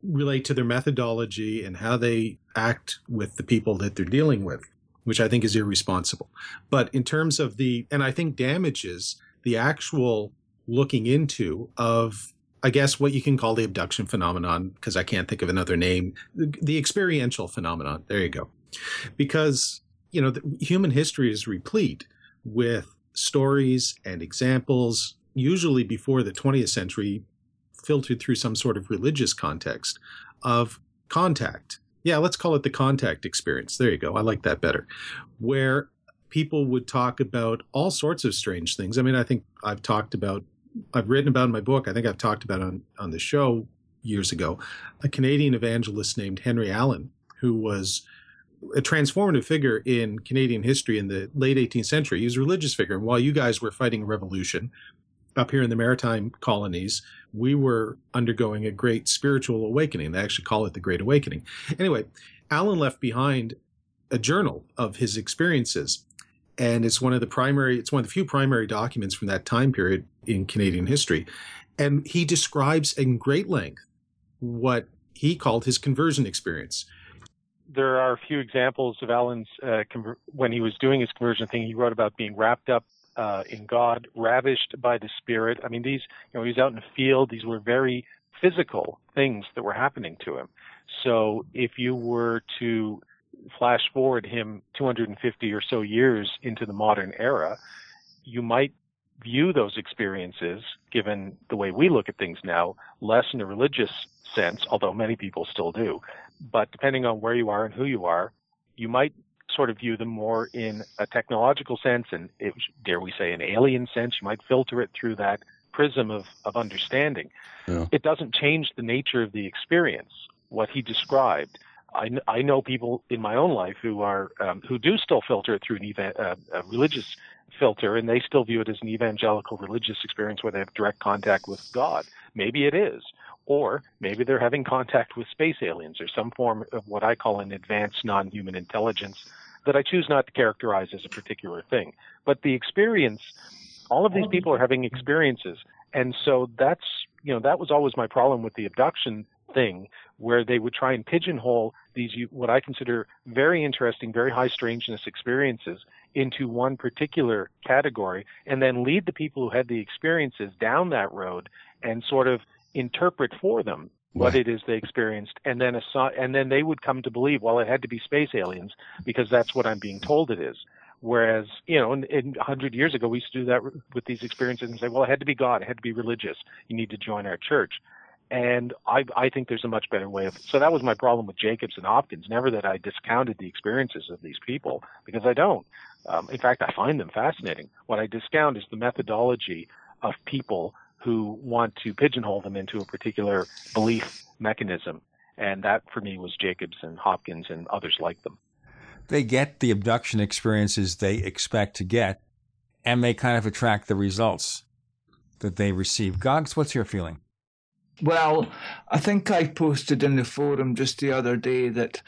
relate to their methodology and how they act with the people that they're dealing with, which I think is irresponsible. But in terms of and I think damages the actual looking into of, I guess, what you can call the abduction phenomenon, because I can't think of another name, the experiential phenomenon. There you go. Because, human history is replete with stories and examples, usually before the 20th century, filtered through some sort of religious context of contact. Yeah, let's call it the contact experience. There you go. I like that better. Where people would talk about all sorts of strange things. I mean, I think I've written about in my book, I think I've talked about on the show years ago, a Canadian evangelist named Henry Allen, who was a transformative figure in Canadian history in the late 18th century. He was a religious figure. And while you guys were fighting a revolution up here in the maritime colonies, we were undergoing a great spiritual awakening. They actually call it the Great Awakening. Anyway, Allen left behind a journal of his experiences. And it's one of the few primary documents from that time period in Canadian history. And he describes in great length what he called his conversion experience. There are a few examples of Allen's, when he was doing his conversion thing, he wrote about being wrapped up in God, ravished by the Spirit. I mean, he was out in the field. These were very physical things that were happening to him. So if you were to flash forward him 250 or so years into the modern era, you might view those experiences, given the way we look at things now, less in a religious sense, although many people still do. But depending on where you are and who you are, you might sort of view them more in a technological sense and, dare we say, an alien sense. You might filter it through that prism of understanding. Yeah. It doesn't change the nature of the experience, what he described. I know people in my own life who do still filter it through a religious filter, and they still view it as an evangelical religious experience where they have direct contact with God. Maybe it is. Or maybe they're having contact with space aliens or some form of what I call an advanced non-human intelligence that I choose not to characterize as a particular thing. But the experience, all of these people are having experiences. And so that was always my problem with the abduction thing, where they would try and pigeonhole these, what I consider very interesting, very high strangeness experiences into one particular category, and then lead the people who had the experiences down that road and sort of interpret for them what it is they experienced, and then they would come to believe, well, it had to be space aliens because that's what I'm being told it is. Whereas, 100 years ago, we used to do that with these experiences and say, well, it had to be God, it had to be religious. You need to join our church. And I think there's a much better way of it. So that was my problem with Jacobs and Hopkins. Never that I discounted the experiences of these people, because I don't. In fact, I find them fascinating. What I discount is the methodology of people who want to pigeonhole them into a particular belief mechanism. And that, for me, was Jacobs and Hopkins and others like them. They get the abduction experiences they expect to get, and they kind of attract the results that they receive. Goggs, what's your feeling? Well, I think I posted in the forum just the other day that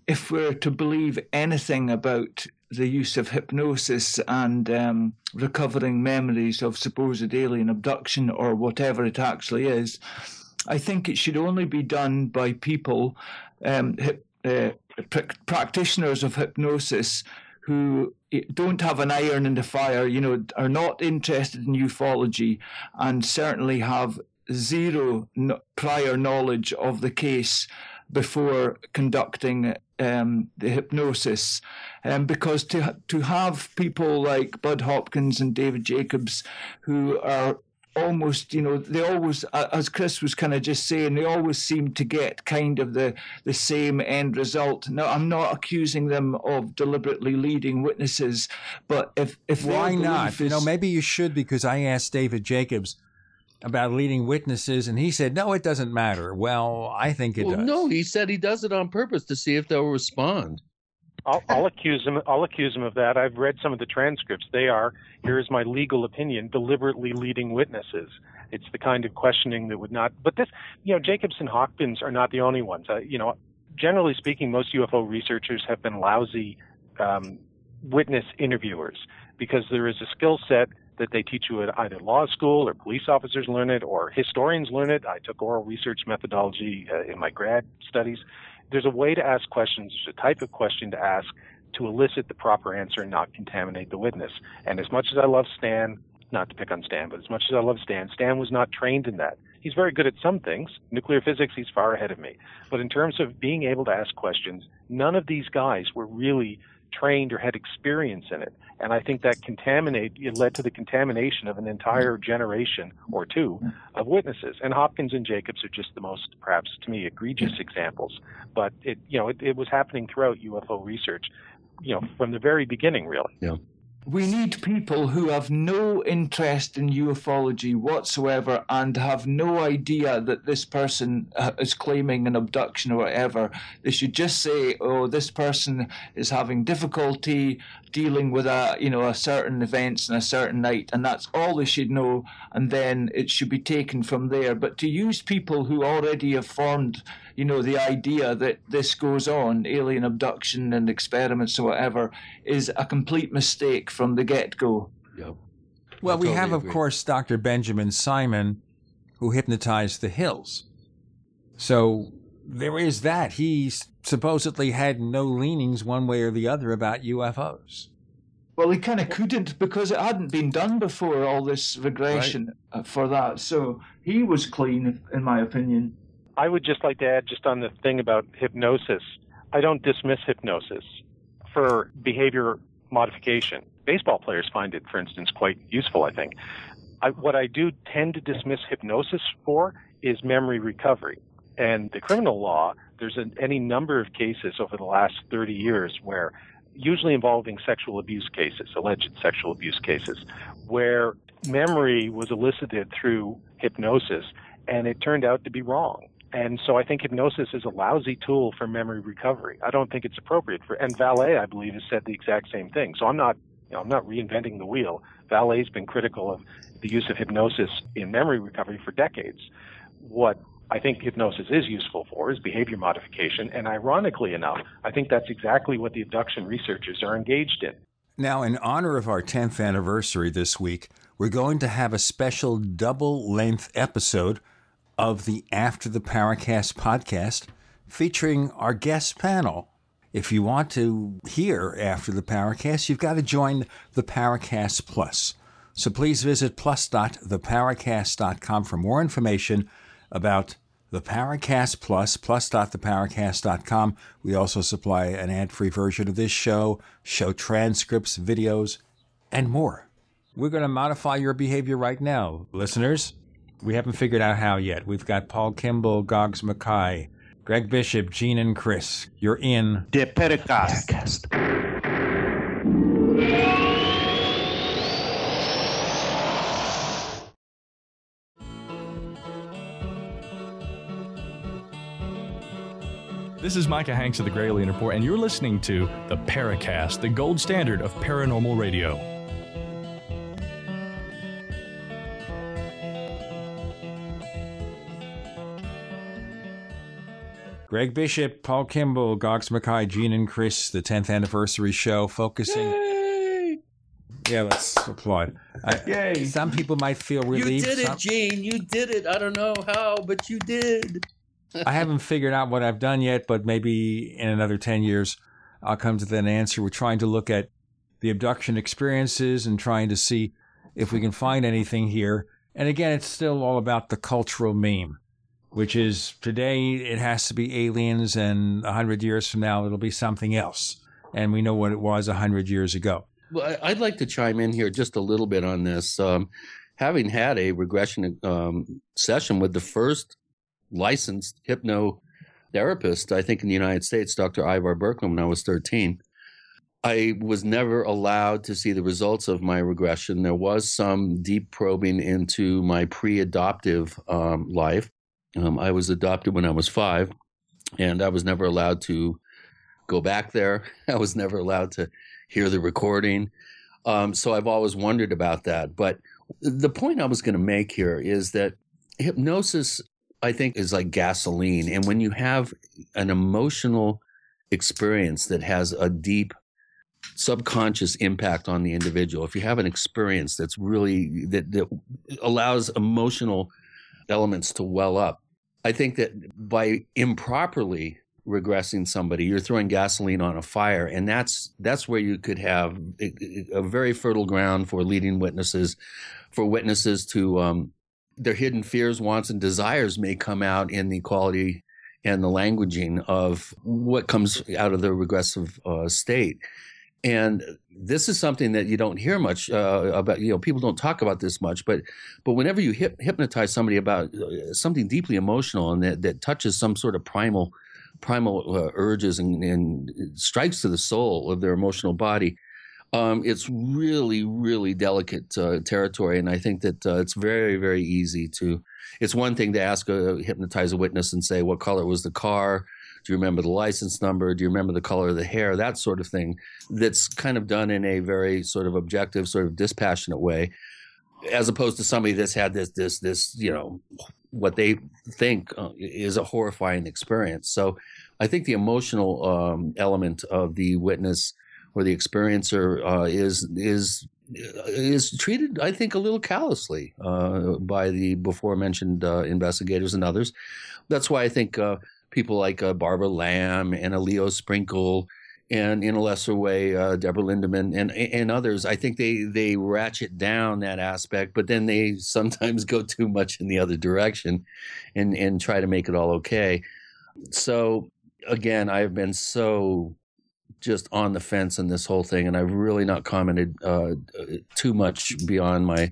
if we're to believe anything about the use of hypnosis and recovering memories of supposed alien abduction or whatever it actually is, I think it should only be done by people, practitioners of hypnosis, who don't have an iron in the fire, are not interested in ufology, and certainly have zero prior knowledge of the case before conducting the hypnosis. Because to have people like Bud Hopkins and David Jacobs, who are almost, they always, as Chris was kind of just saying, they always seem to get kind of the same end result. Now, I'm not accusing them of deliberately leading witnesses, but if why not? Maybe you should, because I asked David Jacobs, about leading witnesses, and he said, no, it doesn't matter. Well, I think it does. No, he said he does it on purpose to see if they'll respond. I'll accuse him of that. I've read some of the transcripts. They are, here is my legal opinion, deliberately leading witnesses. It's the kind of questioning that would not. But this, Jacobs and Hopkins are not the only ones. Generally speaking, most UFO researchers have been lousy witness interviewers because there is a skill set that they teach you at either law school or police officers learn it or historians learn it. I took oral research methodology in my grad studies. There's a way to ask questions. There's a type of question to ask to elicit the proper answer and not contaminate the witness. And as much as I love Stan, not to pick on Stan, but as much as I love Stan, Stan was not trained in that. He's very good at some things. Nuclear physics, he's far ahead of me. But in terms of being able to ask questions, none of these guys were really trained or had experience in it. And I think that it led to the contamination of an entire generation or two of witnesses. And Hopkins and Jacobs are just the most, perhaps to me, egregious examples. But it was happening throughout UFO research, from the very beginning, really. Yeah. We need people who have no interest in ufology whatsoever and have no idea that this person is claiming an abduction or whatever. They should just say, oh, this person is having difficulty dealing with a certain events and a certain night, and that's all they should know, and then it should be taken from there. But to use people who already have formed the idea that this goes on, alien abduction and experiments or whatever, is a complete mistake from the get-go. Yep. Well, we have, of course, Dr. Benjamin Simon, who hypnotized the Hills. So there is that. He supposedly had no leanings one way or the other about UFOs. Well, he kind of couldn't because it hadn't been done before, all this regression for that. So he was clean, in my opinion. I would just like to add just on the thing about hypnosis. I don't dismiss hypnosis for behavior modification. Baseball players find it, for instance, quite useful, I think. What I do tend to dismiss hypnosis for is memory recovery. And the criminal law, there's any number of cases over the last 30 years where, usually involving sexual abuse cases, alleged sexual abuse cases, where memory was elicited through hypnosis and it turned out to be wrong. And so I think hypnosis is a lousy tool for memory recovery. I don't think it's appropriate and Vallée, I believe, has said the exact same thing. So I'm not reinventing the wheel. Vallée's been critical of the use of hypnosis in memory recovery for decades. What I think hypnosis is useful for is behavior modification. And ironically enough, I think that's exactly what the abduction researchers are engaged in. Now, in honor of our 10th anniversary this week, we're going to have a special double-length episode of the After the Paracast podcast featuring our guest panel. If you want to hear After the Paracast, you've got to join the Paraccast Plus. So please visit plus.theparacast.com for more information about the Paraccast Plus, plus.theparacast.com. We also supply an ad-free version of this show transcripts, videos, and more. We're going to modify your behavior right now, listeners. We haven't figured out how yet. We've got Paul Kimball, Goggs Mackay, Greg Bishop, Gene, and Chris. You're in The Paraccast. This is Micah Hanks of the Gray Alien Report, and you're listening to The Paracast, the gold standard of paranormal radio. Greg Bishop, Paul Kimball, Goggs Mackay, Gene, and Chris, the 10th anniversary show focusing... Yay! Yeah, let's applaud. Yay! Some people might feel relieved. You did it, Gene. You did it. I don't know how, but you did. I haven't figured out what I've done yet, but maybe in another 10 years, I'll come to that answer. We're trying to look at the abduction experiences and trying to see if we can find anything here. And again, it's still all about the cultural meme, which is today it has to be aliens, and 100 years from now it'll be something else. And we know what it was 100 years ago. Well, I'd like to chime in here just a little bit on this. Having had a regression session with the first licensed hypnotherapist, I think, in the United States, Dr. Ivar Berkman, when I was 13, I was never allowed to see the results of my regression. There was some deep probing into my pre-adoptive life. I was adopted when I was 5, and I was never allowed to go back there. I was never allowed to hear the recording. So I've always wondered about that. But the point I was going to make here is that hypnosis, I think, is like gasoline. And when you have an emotional experience that has a deep subconscious impact on the individual, if you have an experience that's really, that allows emotional elements to well up, I think that by improperly regressing somebody, you're throwing gasoline on a fire, and that's where you could have a very fertile ground for leading witnesses, for witnesses to their hidden fears, wants, and desires may come out in the quality and the languaging of what comes out of the regressive state. And this is something that you don't hear much about. People don't talk about this much, but whenever you hypnotize somebody about something deeply emotional and that touches some sort of primal urges and strikes to the soul of their emotional body, it's really, really delicate territory. And I think that it's very, very easy to. It's one thing to hypnotize a witness and say, what color was the car? Do you remember the license number? Do you remember the color of the hair? That sort of thing. That's kind of done in a very sort of objective, sort of dispassionate way, as opposed to somebody that's had this what they think is a horrifying experience. So I think the emotional element of the witness or the experiencer is treated, I think, a little callously by the before mentioned investigators and others. That's why I think people like Barbara Lamb and Leo Sprinkle, and in a lesser way, Deborah Lindemann and others, I think they ratchet down that aspect, but then they sometimes go too much in the other direction and try to make it all okay. So again, I've been so just on the fence in this whole thing, and I've really not commented too much beyond my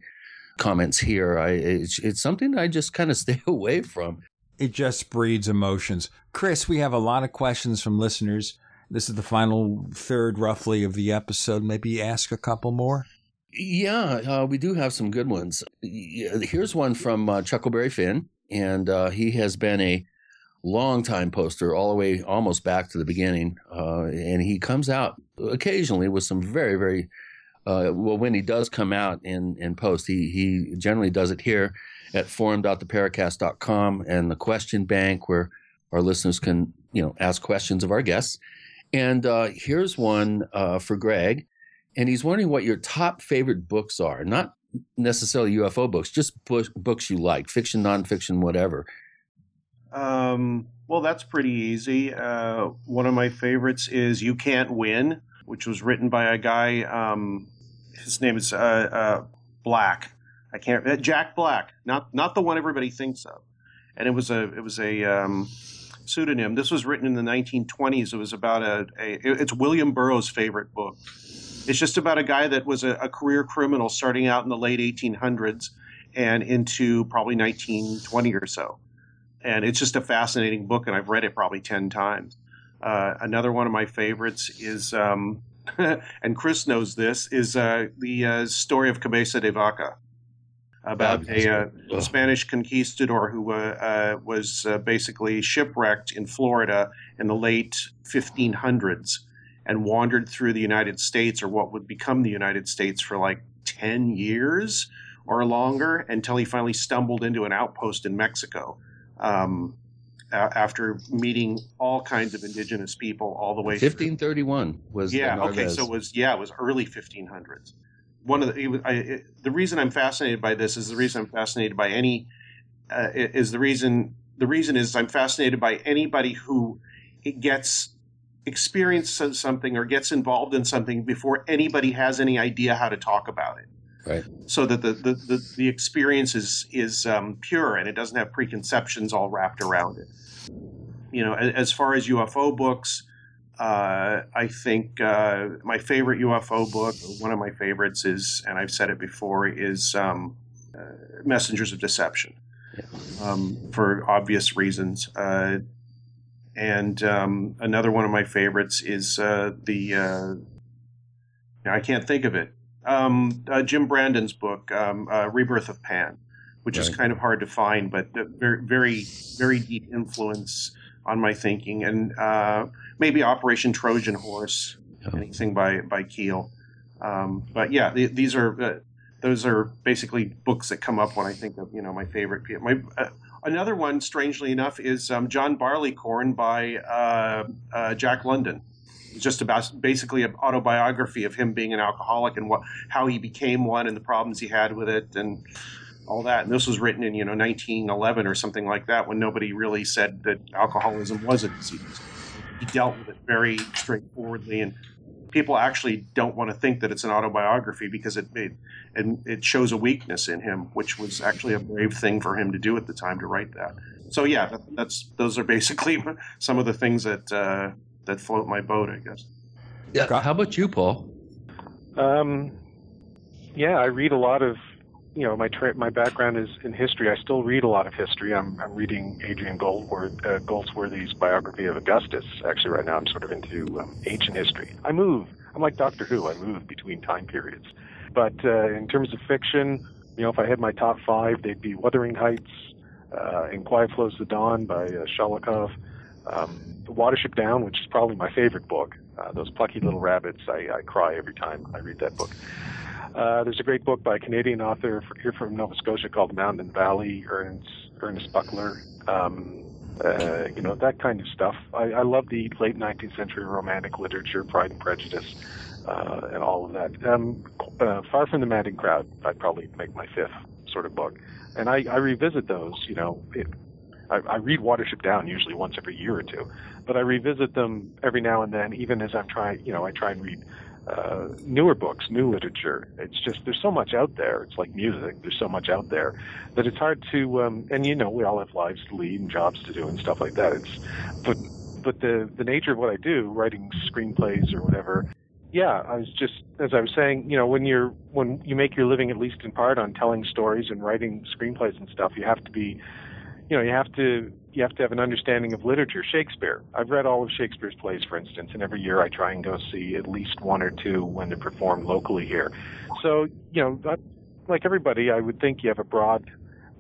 comments here. It's something I just kind of stay away from. It just breeds emotions. Chris, we have a lot of questions from listeners. This is the final third, roughly, of the episode. Maybe ask a couple more? Yeah, we do have some good ones. Here's one from Chuckleberry Finn, and he has been a long-time poster all the way almost back to the beginning, and he comes out occasionally with some very, very when he does come out and post, he generally does it here at forum.theparacast.com and the question bank, where our listeners can ask questions of our guests. And here's one for Greg, and he's wondering what your top favorite books are. Not necessarily UFO books, just books you like, fiction, nonfiction, whatever. Well, that's pretty easy. One of my favorites is You Can't Win, which was written by a guy. His name is Black. Jack Black, not the one everybody thinks of. And it was a pseudonym. This was written in the 1920s. It was about it's William Burroughs' favorite book. It's just about a guy that was a career criminal starting out in the late 1800s and into probably 1920 or so. And it's just a fascinating book, and I've read it probably 10 times. Another one of my favorites is, and Chris knows this, is the story of Cabeza de Vaca, about a Spanish conquistador who was basically shipwrecked in Florida in the late 1500s and wandered through the United States, or what would become the United States, for like 10 years or longer, until he finally stumbled into an outpost in Mexico. After meeting all kinds of indigenous people all the way 1531 was Narvaez. So it was early 1500s. The reason I'm fascinated by this is the reason I'm fascinated by I'm fascinated by anybody who experiences something or gets involved in something before anybody has any idea how to talk about it. Right. So that the experience is pure and it doesn't have preconceptions all wrapped around it. As far as UFO books, I think my favorite UFO book, one of my favorites is, and I've said it before, is Messengers of Deception, for obvious reasons. And another one of my favorites is the I can't think of it. Jim Brandon's book, Rebirth of Pan, which is kind of hard to find, but very, very, very deep influence on my thinking. And maybe Operation Trojan Horse, anything by Keel. But yeah, these are those are basically books that come up when I think of my favorite people. Another one, strangely enough, is John Barleycorn by Jack London. It's just about basically an autobiography of him being an alcoholic and how he became one and the problems he had with it and all that. And this was written in 1911 or something like that, when nobody really said that alcoholism was a disease. He dealt with it very straightforwardly, and people actually don't want to think that it's an autobiography because it shows a weakness in him, which was actually a brave thing for him to do at the time, to write that. So yeah, those are basically some of the things that float my boat, I guess. Yeah. How about you, Paul? Yeah, I read a lot of, my background is in history. I still read a lot of history. I'm reading Adrian Goldsworthy's biography of Augustus. Actually, right now I'm sort of into ancient history. I'm like Doctor Who. I move between time periods. But in terms of fiction, if I had my top 5, they'd be Wuthering Heights, In Quiet Flows the Dawn by Shalakov, Watership Down, which is probably my favorite book. Those plucky little rabbits, I cry every time I read that book. There's a great book by a Canadian author here from Nova Scotia called Mountain and Valley, Ernest Buckler. That kind of stuff. I love the late 19th century romantic literature, Pride and Prejudice, and all of that. Far from the Madding Crowd, I'd probably make my 5th sort of book. And I revisit those, I read Watership Down usually once every year or two, but I revisit them every now and then, even as I'm trying, I try and read newer books, new literature. It's just, there's so much out there. It's like music. There's so much out there that it's hard to, and we all have lives to lead and jobs to do and stuff like that. But the nature of what I do, writing screenplays or whatever, yeah, as I was saying, when you make your living, at least in part, on telling stories and writing screenplays and stuff, you have to be, you have to have an understanding of literature. Shakespeare. I've read all of Shakespeare's plays, for instance, and every year I try and go see at least 1 or 2 when they're performed locally here. So, like everybody, I would think you have a broad.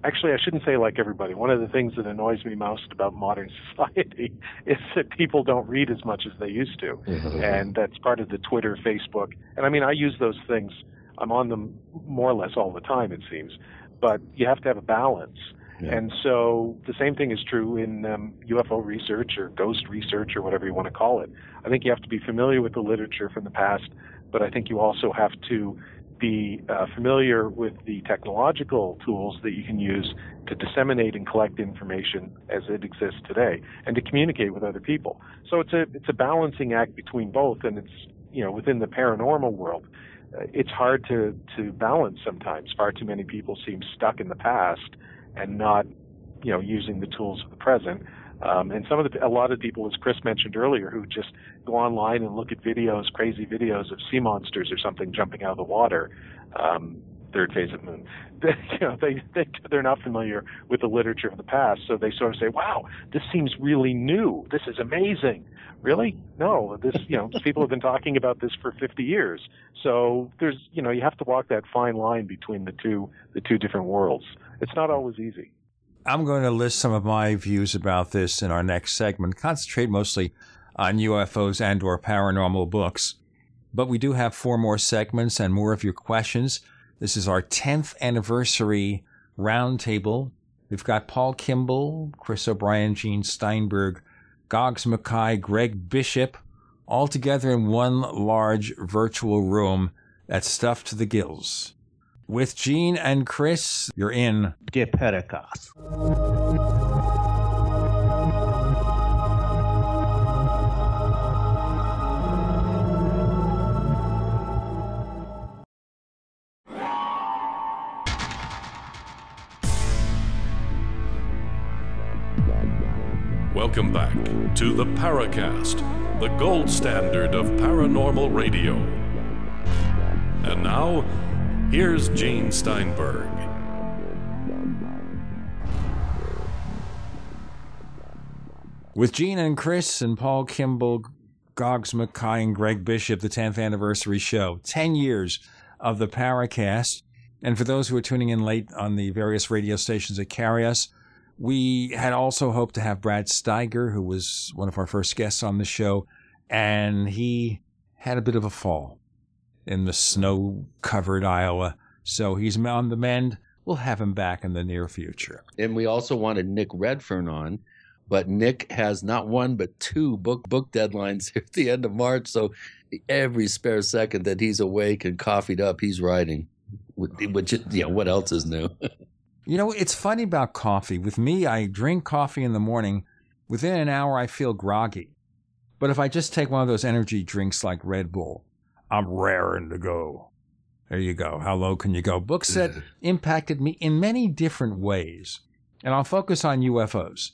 Actually, I shouldn't say like everybody. One of the things that annoys me most about modern society is that people don't read as much as they used to. Mm-hmm. And that's part of the Twitter, Facebook. And I use those things. I'm on them more or less all the time, it seems. But you have to have a balance. Yeah. And so the same thing is true in UFO research or ghost research or whatever you want to call it. I think you have to be familiar with the literature from the past, but I think you also have to be familiar with the technological tools that you can use to disseminate and collect information as it exists today and to communicate with other people. So it's a balancing act between both, and it's, within the paranormal world, it's hard to balance sometimes. Far too many people seem stuck in the past and not, using the tools of the present. And a lot of people, as Chris mentioned earlier, who just go online and look at videos, crazy videos of sea monsters or something jumping out of the water, third phase of the moon. They're not familiar with the literature of the past, so they sort of say, "Wow, this seems really new. This is amazing." Really? No, people have been talking about this for 50 years. So there's, you have to walk that fine line between the two different worlds. It's not always easy. I'm going to list some of my views about this in our next segment, concentrate mostly on UFOs and or paranormal books. But we do have 4 more segments and more of your questions. This is our 10th anniversary roundtable. We've got Paul Kimball, Chris O'Brien, Gene Steinberg, Goggs Mackay, Greg Bishop, all together in one large virtual room that's stuffed to the gills. With Gene and Chris, you're in The Paraccast. Welcome back to the Paraccast, the gold standard of paranormal radio. And now, here's Gene Steinberg. With Gene and Chris and Paul Kimball, Goggs Mackay and Greg Bishop, the 10th anniversary show. 10 years of the Paraccast. And for those who are tuning in late on the various radio stations that carry us, we had also hoped to have Brad Steiger, who was one of our first guests on the show, and he had a bit of a fall in the snow-covered Iowa. So he's on the mend. We'll have him back in the near future. And we also wanted Nick Redfern on, but Nick has not one but two book deadlines at the end of March. So every spare second that he's awake and coffeeed up, he's writing. Which, what else is new? It's funny about coffee. With me, I drink coffee in the morning. Within an hour, I feel groggy. But if I just take one of those energy drinks like Red Bull, I'm raring to go. There you go. How low can you go? Books that impacted me in many different ways. And I'll focus on UFOs.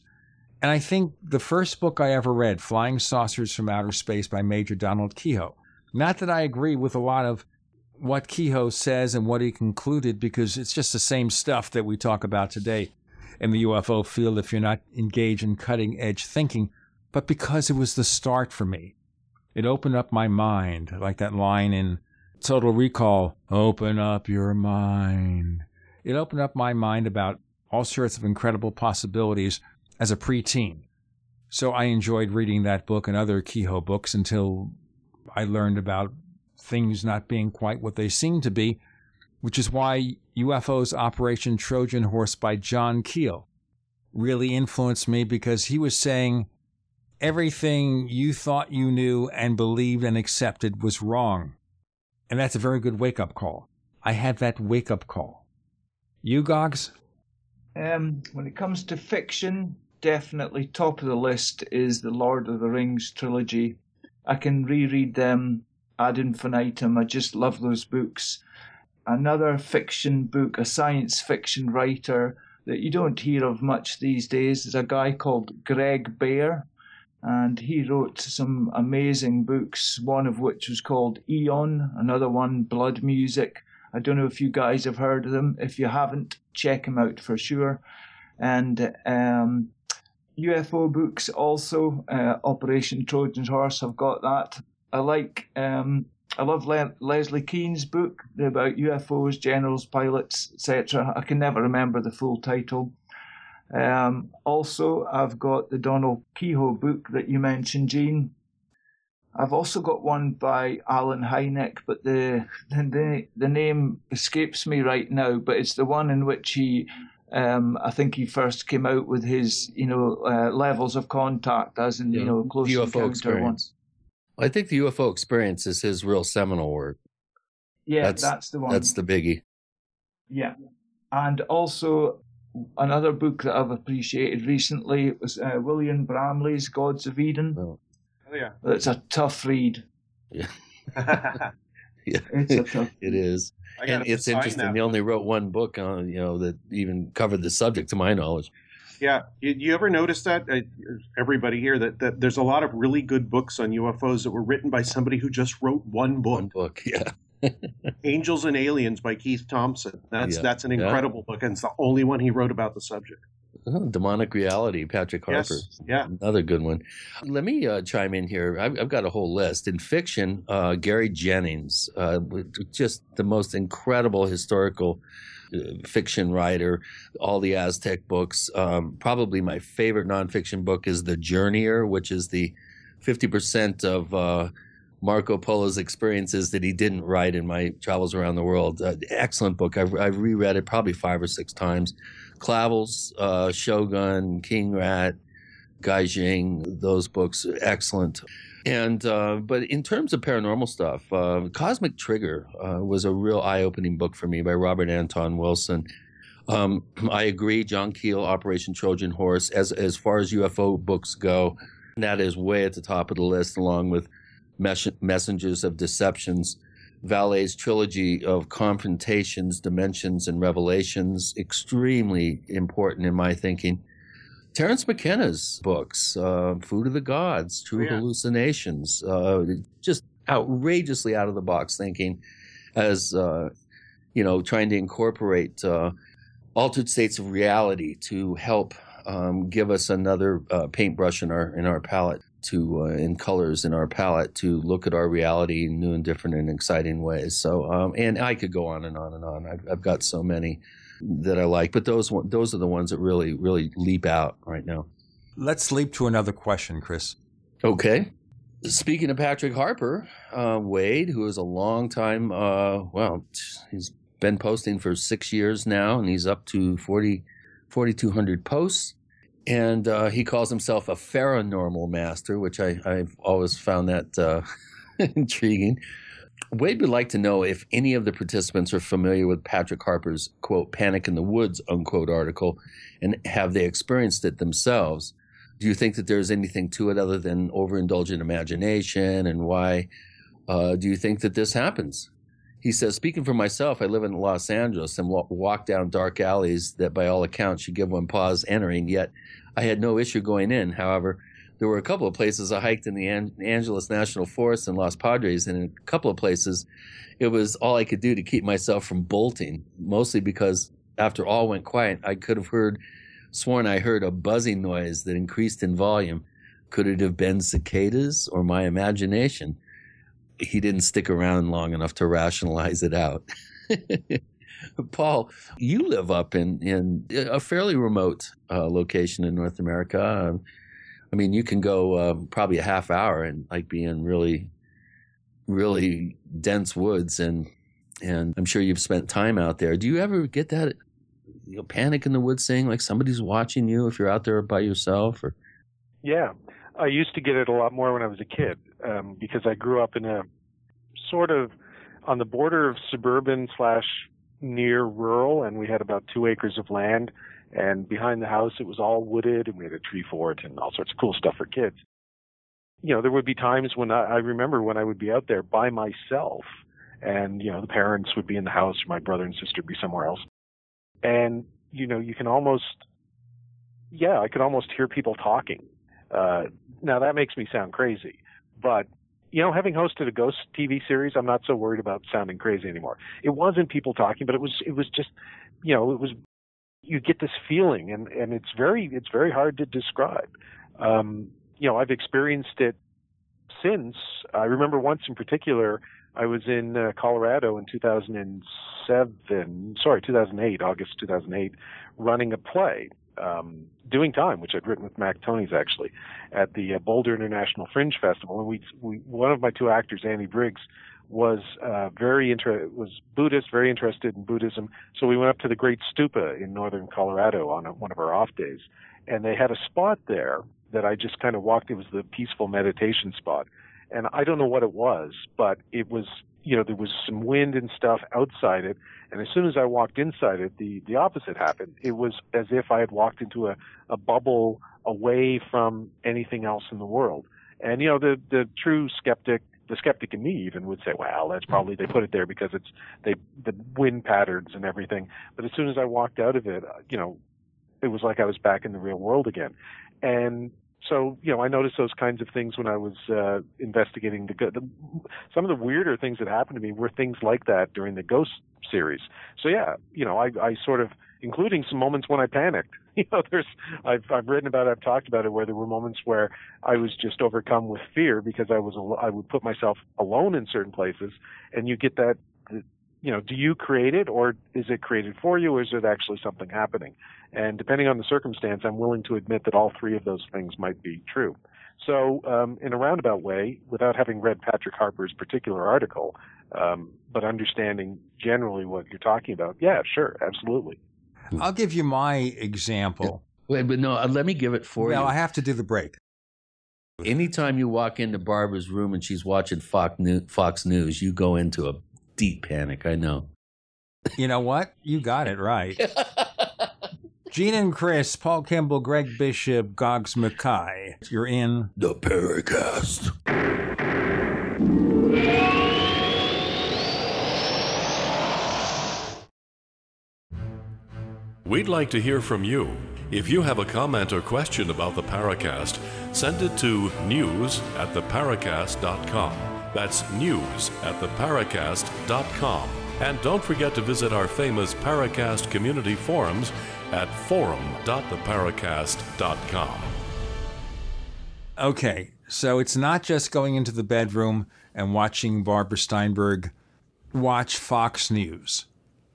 And I think the first book I ever read, Flying Saucers from Outer Space by Major Donald Kehoe. Not that I agree with a lot of what Kehoe says and what he concluded, because it's just the same stuff that we talk about today in the UFO field if you're not engaged in cutting-edge thinking, but because it was the start for me. It opened up my mind, like that line in Total Recall, open up your mind. It opened up my mind about all sorts of incredible possibilities as a preteen. So I enjoyed reading that book and other Kehoe books until I learned about things not being quite what they seem to be, which is why UFOs Operation Trojan Horse by John Keel really influenced me, because he was saying everything you thought you knew and believed and accepted was wrong. And that's a very good wake-up call. I had that wake-up call. You, Goggs? When it comes to fiction, definitely top of the list is the Lord of the Rings trilogy. I can reread them ad infinitum. I just love those books. Another fiction book, a science fiction writer that you don't hear of much these days, is a guy called Greg Bear, and he wrote some amazing books, one of which was called Eon, another one, Blood Music. I don't know if you guys have heard of them. If you haven't, check them out for sure. And UFO books also, Operation Trojan Horse, I've got that. I love Leslie Kean's book about UFOs, generals, pilots, etc. I can never remember the full title. Also, I've got the Donald Kehoe book that you mentioned, Gene. I've also got one by Alan Hynek, but the name escapes me right now. But it's the one in which he, I think he first came out with his, levels of contact, as in, close UFO encounter experience. I think the UFO experience is his real seminal work. Yeah, that's the one. That's the biggie. Yeah. And also another book that I've appreciated recently was William Bramley's Gods of Eden. Oh yeah. It's a tough read. Yeah. Yeah. It's a tough It is. And it's interesting. He only wrote one book on, that even covered the subject, to my knowledge. Yeah. You ever notice that, everybody here, that there's a lot of really good books on UFOs that were written by somebody who just wrote one book. One book, yeah. Angels and Aliens by Keith Thompson. That's an incredible book, and it's the only one he wrote about the subject. Demonic Reality, Patrick Harper. Yes. Yeah. Another good one. Let me chime in here. I've got a whole list. In fiction, Gary Jennings, just the most incredible historical fiction writer, all the Aztec books. Probably my favorite nonfiction book is The Journeyer, which is the 50% of Marco Polo's experiences that he didn't write in my travels around the world. Excellent book. I've reread it probably 5 or 6 times. Clavel's Shogun, King Rat, Gaijing, those books, excellent. And but in terms of paranormal stuff, Cosmic Trigger was a real eye-opening book for me by Robert Anton Wilson. I agree, John Keel, Operation Trojan Horse, as far as UFO books go, that is way at the top of the list, along with Messengers of Deceptions, Valet's trilogy of Confrontations, Dimensions, and Revelations, extremely important in my thinking. Terence McKenna's books, Food of the Gods, True Hallucinations, just outrageously out-of-the-box thinking as, trying to incorporate altered states of reality to help give us another paintbrush in our palette. in colors in our palette to look at our reality in new and different and exciting ways. So, and I could go on and on and on. I've got so many that I like, but those are the ones that really, really leap out right now. Let's leap to another question, Chris. Okay. Speaking of Patrick Harper, Wade, who is a long time, he's been posting for 6 years now, and he's up to 4,200 posts. And he calls himself a paranormal master, which I've always found that intriguing. Wade would like to know if any of the participants are familiar with Patrick Harper's, quote, Panic in the Woods, unquote, article, and have they experienced it themselves? Do you think that there's anything to it other than overindulgent imagination? And why do you think that this happens? He says, speaking for myself, I live in Los Angeles and walk down dark alleys that by all accounts should give one pause entering, yet I had no issue going in. However, there were a couple of places I hiked in the Angeles National Forest and Los Padres, and in a couple of places it was all I could do to keep myself from bolting, mostly because after all went quiet, I could have sworn I heard a buzzing noise that increased in volume. Could it have been cicadas or my imagination? He didn't stick around long enough to rationalize it out. Paul, you live up in a fairly remote location in North America. I mean, you can go probably a half hour and be in really, really dense woods, and I'm sure you've spent time out there. Do you ever get that panic in the woods thing, like somebody's watching you if you're out there by yourself? Or Yeah, I used to get it a lot more when I was a kid because I grew up in a sort of on the border of suburban / near rural, and we had about 2 acres of land, and behind the house it was all wooded, and we had a tree fort and all sorts of cool stuff for kids. There would be times when I remember when I would be out there by myself, and the parents would be in the house, or my brother and sister would be somewhere else. And, you can almost, I could almost hear people talking. Now that makes me sound crazy, but, having hosted a ghost TV series, I'm not so worried about sounding crazy anymore. It wasn't people talking, but it was just, you get this feeling, and it's very hard to describe. I've experienced it since. I remember once in particular, I was in Colorado in 2008, August 2008, running a play, Doing Time, which I'd written with Mac Tonys actually, at the Boulder International Fringe Festival. And we one of my two actors, Andy Briggs, was was Buddhist, very interested in Buddhism. So we went up to the Great Stupa in northern Colorado on one of our off days, and they had a spot there that I just kind of walked. It was the peaceful meditation spot. And I don't know what it was, but it was, there was some wind and stuff outside it. And as soon as I walked inside it, the opposite happened. It was as if I had walked into a bubble away from anything else in the world. And, the true skeptic, the skeptic in me even would say, well, that's probably, they put it there because the wind patterns and everything. But as soon as I walked out of it, it was like I was back in the real world again. And so, I noticed those kinds of things when I was investigating some of the weirder things that happened to me were things like that during the Ghost series. So yeah, I sort of, including some moments when I panicked. I've written about it, I've talked about it, where there were moments where I was just overcome with fear because I would put myself alone in certain places, and you get that. Do you create it, or is it created for you, or is it actually something happening? And depending on the circumstance, I'm willing to admit that all three of those things might be true. So in a roundabout way, without having read Patrick Harper's particular article, but understanding generally what you're talking about, yeah, sure, absolutely. I'll give you my example. Wait, but no, let me give it for you. No, I have to do the break. Anytime you walk into Barbara's room and she's watching Fox News, you go into a deep panic, I know. You know what? You got it right. Gene and Chris, Paul Kimball, Greg Bishop, Goggs Mackay. You're in the Paraccast. We'd like to hear from you. If you have a comment or question about the Paraccast, send it to news@theparacast.com. That's news@theparacast.com. And don't forget to visit our famous Paraccast community forums at forum.theparacast.com. Okay, So it's not just going into the bedroom and watching Barbara Steinberg watch Fox News.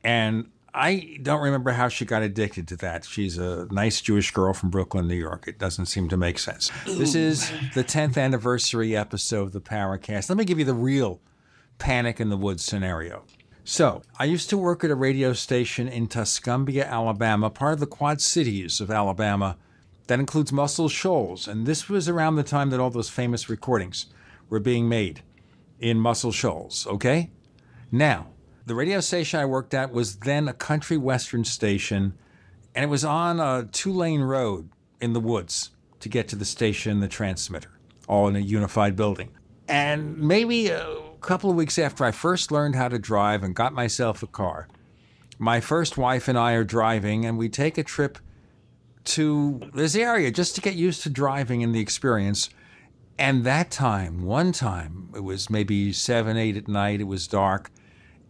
And I don't remember how she got addicted to that. She's a nice Jewish girl from Brooklyn, New York. It doesn't seem to make sense. This is the 10th anniversary episode of the Paraccast. Let me give you the real panic in the woods scenario. So, I used to work at a radio station in Tuscumbia, Alabama, part of the Quad Cities of Alabama. That includes Muscle Shoals. And this was around the time that all those famous recordings were being made in Muscle Shoals, okay? Now, the radio station I worked at was then a country western station, and it was on a 2-lane road in the woods to get to the station, the transmitter, all in a unified building. And maybe a couple of weeks after I first learned how to drive and got myself a car, my first wife and I are driving, and we take a trip to this area just to get used to driving and the experience. And that time, one time, it was maybe 7, 8 at night, it was dark,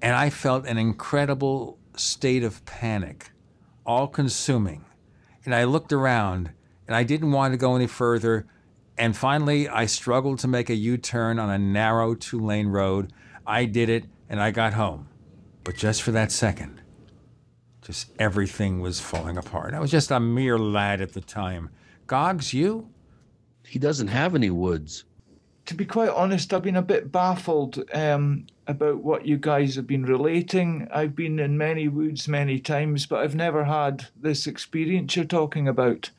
and I felt an incredible state of panic, all-consuming. And I looked around, and I didn't want to go any further. And finally, I struggled to make a U-turn on a narrow 2-lane road. I did it, and I got home. But just for that second, just everything was falling apart. I was just a mere lad at the time. Goggs, you? He doesn't have any woods. To be quite honest, I've been a bit baffled about what you guys have been relating. I've been in many woods many times, but I've never had this experience you're talking about.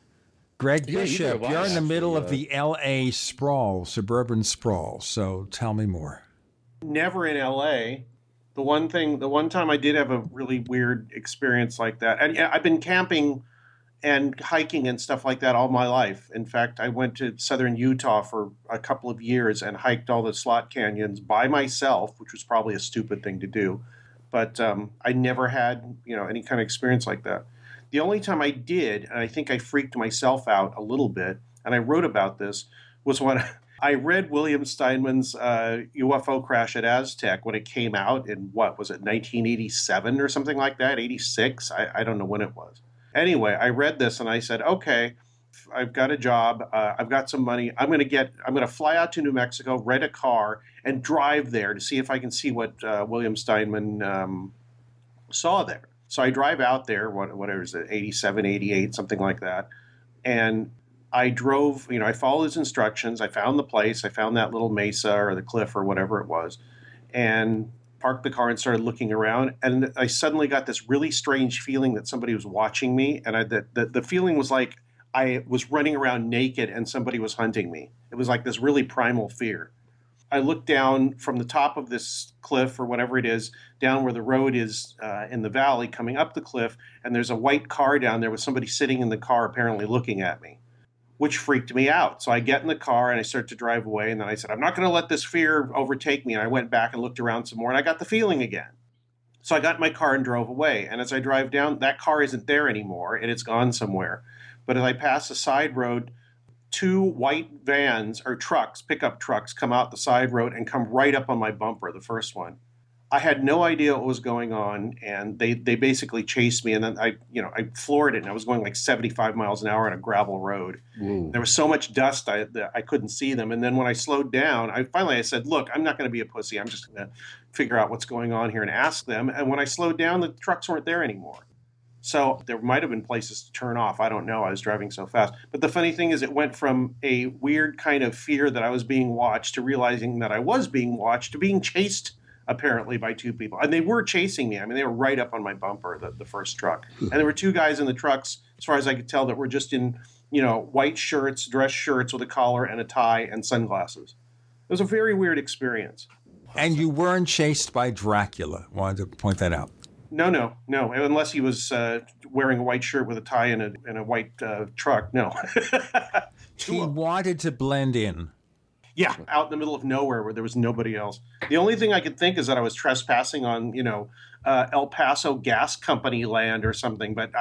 Greg Bishop, you're in the middle of the L.A. sprawl, suburban sprawl, so tell me more. Never in L.A. The one time I did have a really weird experience like that, and I've been camping and hiking and stuff like that all my life. In fact, I went to southern Utah for a couple of years and hiked all the slot canyons by myself, which was probably a stupid thing to do. But I never had, any kind of experience like that. The only time I did, and I think I freaked myself out a little bit, and I wrote about this, was when I read William Steinman's UFO crash at Aztec when it came out in, 1987 or something like that, 86? I don't know when it was. Anyway, I read this and I said, okay, I've got a job. I've got some money. I'm going to fly out to New Mexico, rent a car, and drive there to see if I can see what William Steinman saw there. So I drive out there, whatever is it, 87, 88, something like that. And I drove, I followed his instructions. I found the place. I found that little mesa or the cliff or whatever it was, and parked the car and started looking around. And I suddenly got this really strange feeling that somebody was watching me. And the feeling was like I was running around naked and somebody was hunting me. It was like this really primal fear. I looked down from the top of this cliff or whatever it is, down where the road is in the valley coming up the cliff. And there's a white car down there with somebody sitting in the car apparently looking at me, which freaked me out. So I get in the car and I start to drive away. And then I said, I'm not going to let this fear overtake me. And I went back and looked around some more and I got the feeling again. So I got in my car and drove away. And as I drive down, that car isn't there anymore and it's gone somewhere. But as I pass a side road, 2 white vans or trucks, pickup trucks, come out the side road and come right up on my bumper, the first one. I had no idea what was going on, and they basically chased me, and then I floored it, and I was going like 75 miles an hour on a gravel road. Ooh. There was so much dust that I couldn't see them, and then when I slowed down, I said, look, I'm not going to be a pussy. I'm just going to figure out what's going on here and ask them, and when I slowed down, the trucks weren't there anymore. So there might have been places to turn off. I don't know. I was driving so fast. But the funny thing is it went from a weird kind of fear that I was being watched to realizing that I was being watched to being chased apparently by 2 people. And they were chasing me. I mean, they were right up on my bumper, the first truck. And there were 2 guys in the trucks, as far as I could tell, that were just in, white shirts, dress shirts with a collar and a tie and sunglasses. It was a very weird experience. And you weren't chased by Dracula. Wanted to point that out. No. Unless he was wearing a white shirt with a tie and a white truck. No. He wanted to blend in. Yeah, out in the middle of nowhere where there was nobody else. The only thing I could think is that I was trespassing on, El Paso Gas Company land or something. But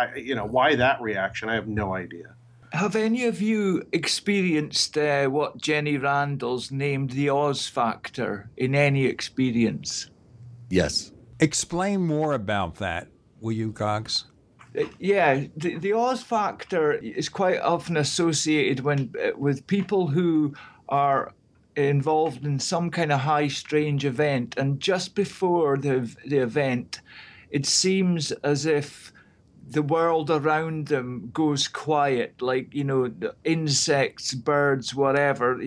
why that reaction? I have no idea. Have any of you experienced what Jenny Randall's named the Oz factor in any experience? Yes. Explain more about that, will you, Goggs? Yeah, the Oz factor is quite often associated with people who are involved in some kind of high strange event, and just before the event, it seems as if the world around them goes quiet, like, the insects, birds, whatever,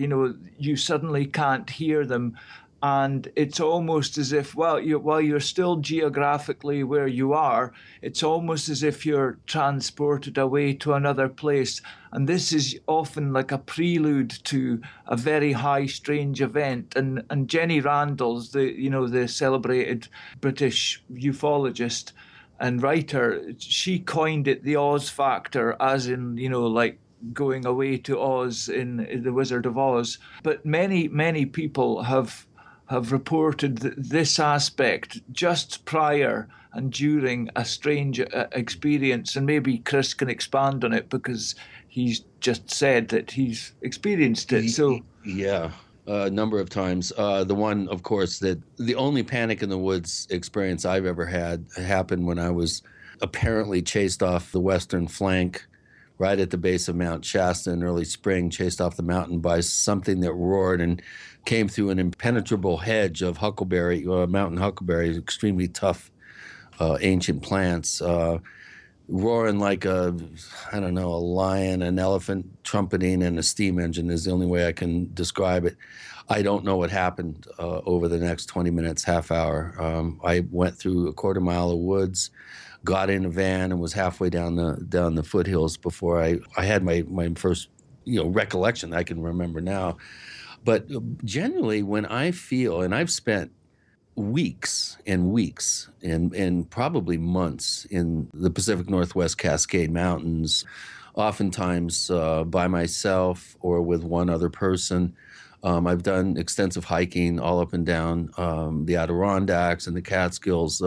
you suddenly can't hear them. And it's almost as if, while you're still geographically where you are, it's almost as if you're transported away to another place. And this is often like a prelude to a very high, strange event. And Jenny Randalls, the celebrated British ufologist and writer, she coined it the Oz factor, as in, like going away to Oz in The Wizard of Oz. But many people have reported this aspect just prior and during a strange experience. And maybe Chris can expand on it, because he's just said that he's experienced it. So yeah, a number of times. The one, of course, that the only Panic in the Woods experience I've ever had happened when I was apparently chased off the western flank right at the base of Mount Shasta in early spring, chased off the mountain by something that roared and came through an impenetrable hedge of huckleberry, mountain huckleberry, extremely tough ancient plants, roaring like a lion, an elephant trumpeting, and a steam engine is the only way I can describe it. I don't know what happened over the next 20 minutes, half hour. I went through a quarter mile of woods, got in a van, and was halfway down the foothills before I had my first recollection I can remember now. But generally, when I feel, and I've spent weeks and weeks and probably months in the Pacific Northwest Cascade Mountains, oftentimes by myself or with one other person. I've done extensive hiking all up and down the Adirondacks and the Catskills,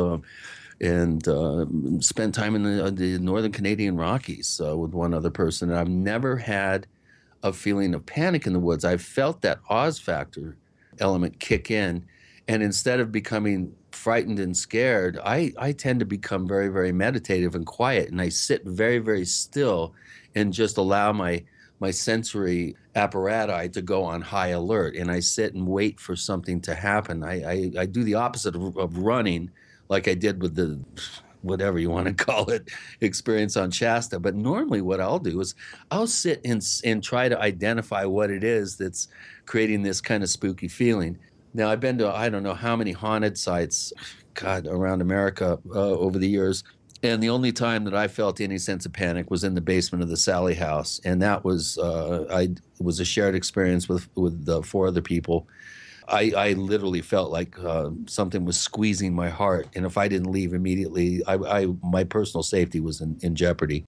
and spent time in the Northern Canadian Rockies with one other person. And I've never had a feeling of panic in the woods. I've felt that Oz factor element kick in. And instead of becoming frightened and scared, I tend to become very, very meditative and quiet. And I sit very, very still and just allow my sensory apparatus to go on high alert. And I sit and wait for something to happen. I do the opposite of running, like I did with the whatever you want to call it, experience on Shasta. But normally what I'll do is I'll sit and try to identify what it is that's creating this kind of spooky feeling. Now, I've been to I don't know how many haunted sites, around America over the years. And the only time that I felt any sense of panic was in the basement of the Sally House. And that was, it was a shared experience with 4 other people. I literally felt like something was squeezing my heart. And if I didn't leave immediately, my personal safety was in jeopardy.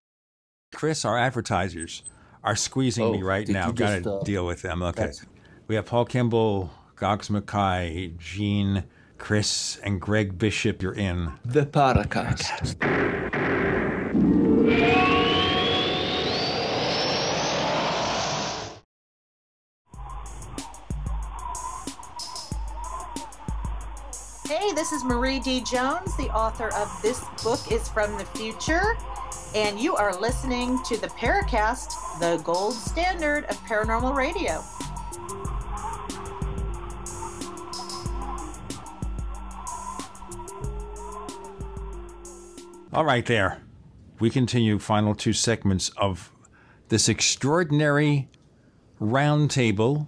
Chris, our advertisers are squeezing me right now. Got to deal with them. Okay. We have Paul Kimball, Goggs Mackay, Gene, Chris, and Greg Bishop. You're in The Paraccast. Hey, this is Marie D. Jones, the author of This Book is from the Future, and you are listening to the Paraccast, the gold standard of paranormal radio. All right, there. We continue final 2 segments of this extraordinary roundtable,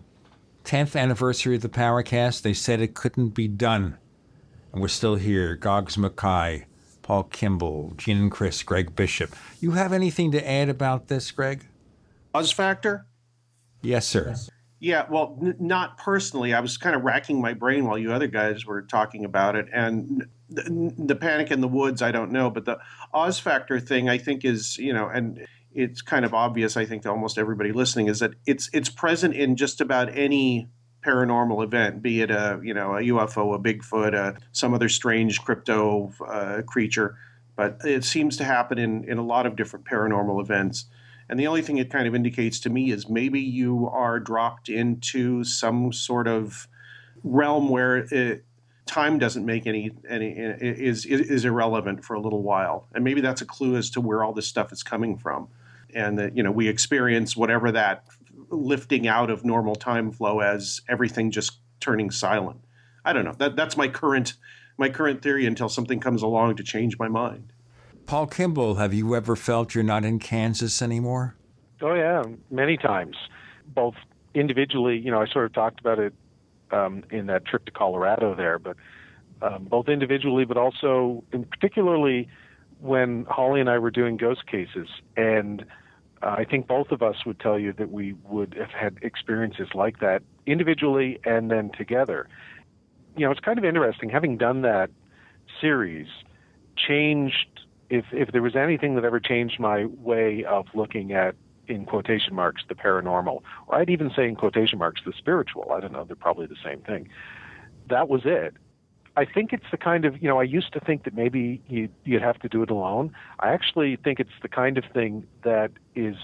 10th anniversary of the Paraccast. They said it couldn't be done. And we're still here. Goggs Mackay, Paul Kimball, Gene and Chris, Greg Bishop. You have anything to add about this, Greg? Oz factor? Yes, sir. Yeah, well, not personally. I was kind of racking my brain while you other guys were talking about it. And the panic in the woods, I don't know. But the Oz factor thing, I think is, and it's kind of obvious, I think, to almost everybody listening, is that it's present in just about any paranormal event, be it a UFO, a Bigfoot, some other strange crypto creature. But it seems to happen in a lot of different paranormal events. And the only thing it kind of indicates to me is maybe you are dropped into some sort of realm where time doesn't make any is irrelevant for a little while. And maybe that's a clue as to where all this stuff is coming from. And that, we experience whatever that lifting out of normal time flow as everything just turning silent. I don't know. That's my current theory until something comes along to change my mind. Paul Kimball, have you ever felt you're not in Kansas anymore? Oh, yeah, many times, both individually. I sort of talked about it in that trip to Colorado there, but both individually, but also particularly when Holly and I were doing ghost cases. And I think both of us would tell you that we would have had experiences like that individually and then together. It's kind of interesting. Having done that series changed, if there was anything that ever changed my way of looking at, in quotation marks, the paranormal, or I'd even say in quotation marks, the spiritual. I don't know, they're probably the same thing. That was it. I think it's the kind of, I used to think that maybe you'd have to do it alone. I actually think it's the kind of thing that is,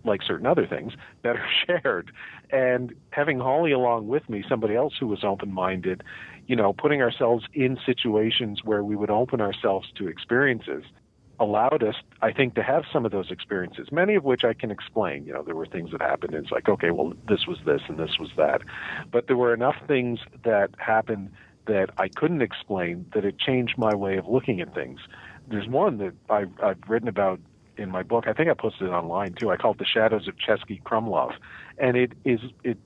like certain other things, better shared. And having Holly along with me, somebody else who was open-minded, putting ourselves in situations where we would open ourselves to experiences allowed us, I think, to have some of those experiences, many of which I can explain. There were things that happened, and it's like, okay, well, this was this and this was that. But there were enough things that happened that I couldn't explain that it changed my way of looking at things. There's one that I've written about in my book. I think I posted it online too. I call it The Shadows of Chesky Krumlov. And it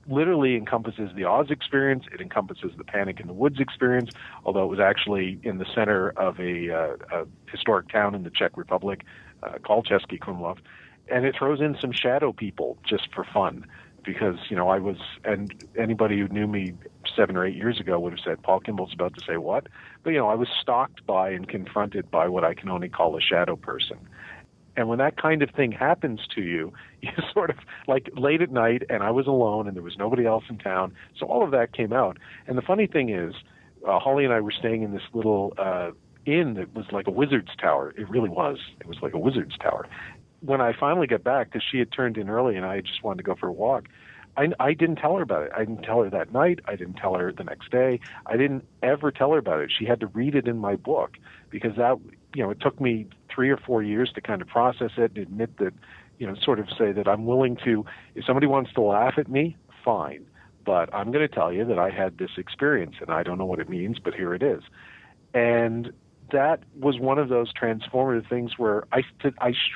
literally encompasses the Oz experience. It encompasses the Panic in the Woods experience, although it was actually in the center of a historic town in the Czech Republic called Chesky Krumlov. And it throws in some shadow people just for fun, because, I was, and anybody who knew me 7 or 8 years ago would have said, Paul Kimball's about to say what? But, I was stalked by and confronted by what I can only call a shadow person. And when that kind of thing happens to you, you sort of, like, late at night, and I was alone, and there was nobody else in town, so all of that came out. And the funny thing is, Holly and I were staying in this little inn that was like a wizard's tower. It really was. It was like a wizard's tower. When I finally got back, because she had turned in early and I just wanted to go for a walk, I didn't tell her about it. I didn't tell her that night. I didn't tell her the next day. I didn't ever tell her about it. She had to read it in my book, because that, it took me 3 or 4 years to kind of process it and admit that, sort of say that I'm willing to, if somebody wants to laugh at me, fine. But I'm going to tell you that I had this experience, and I don't know what it means, but here it is. And that was one of those transformative things where I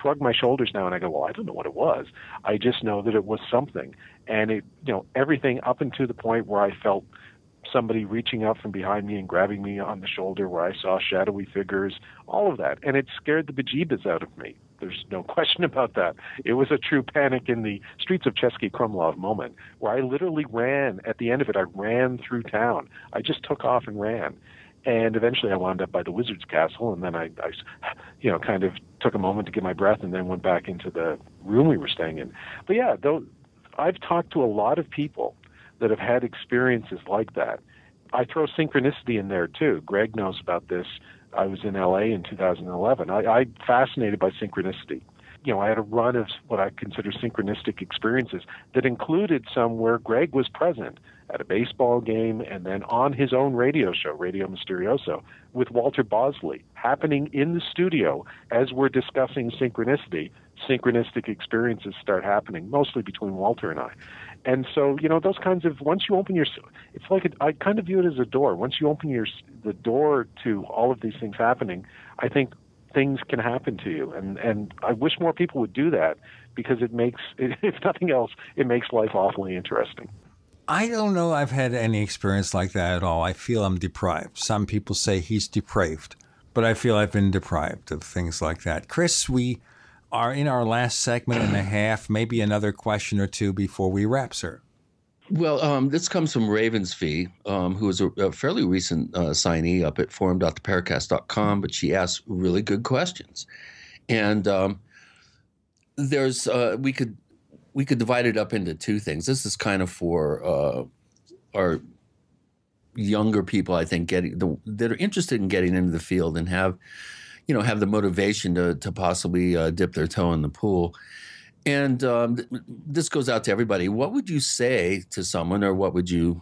shrug my shoulders now and I go, well, I don't know what it was. I just know that it was something. And it, everything up until the point where I felt somebody reaching up from behind me and grabbing me on the shoulder, where I saw shadowy figures, all of that. And it scared the bejeebus out of me. There's no question about that. It was a true panic in the streets of Chesky Krumlov moment, where I literally ran. At the end of it, I ran through town. I just took off and ran. And eventually I wound up by the Wizard's Castle, and then I kind of took a moment to get my breath and then went back into the room we were staying in. But yeah, I've talked to a lot of people that have had experiences like that. I throw synchronicity in there too. Greg knows about this. I was in LA in 2011. I'm fascinated by synchronicity. I had a run of what I consider synchronistic experiences that included some where Greg was present at a baseball game and then on his own radio show, Radio Misterioso, with Walter Bosley, happening in the studio as we're discussing synchronicity. Synchronistic experiences start happening, mostly between Walter and I. And so, those kinds of, once you open it's like, I kind of view it as a door. Once you open the door to all of these things happening, I think things can happen to you. And I wish more people would do that, because it makes, if nothing else, it makes life awfully interesting. I don't know I've had any experience like that at all. I feel I'm deprived. Some people say he's depraved, but I feel I've been deprived of things like that. Chris, we are in our last segment and a half, maybe another question or two before we wrap, sir. Well, this comes from Ravensfee, who is a fairly recent signee up at forum.theparacast.com, but she asks really good questions. And there's we could divide it up into two things. This is kind of for our younger people, I think, that are interested in getting into the field and have the motivation to possibly dip their toe in the pool. And this goes out to everybody. What would you say to someone, or what would you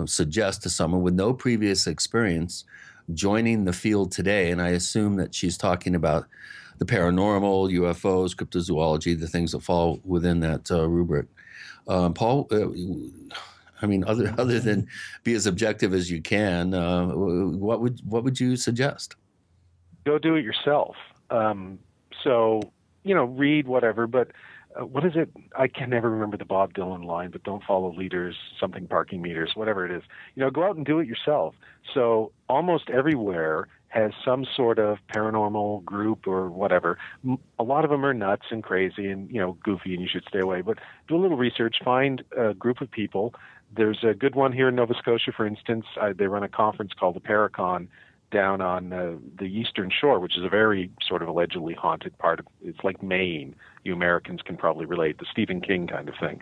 suggest to someone with no previous experience joining the field today? And I assume that she's talking about the paranormal, UFOs, cryptozoology, the things that fall within that rubric. Paul, I mean, other than be as objective as you can, what would you suggest? Go do it yourself. So, read whatever, but what is it? I can never remember the Bob Dylan line, but don't follow leaders, something parking meters, whatever it is. Go out and do it yourself. So almost everywhere has some sort of paranormal group or whatever. A lot of them are nuts and crazy and, goofy, and you should stay away. But do a little research, find a group of people. There's a good one here in Nova Scotia, for instance. They run a conference called the Paracon down on the Eastern Shore, which is a very sort of allegedly haunted part of, it's like Maine. You Americans can probably relate, the Stephen King kind of thing.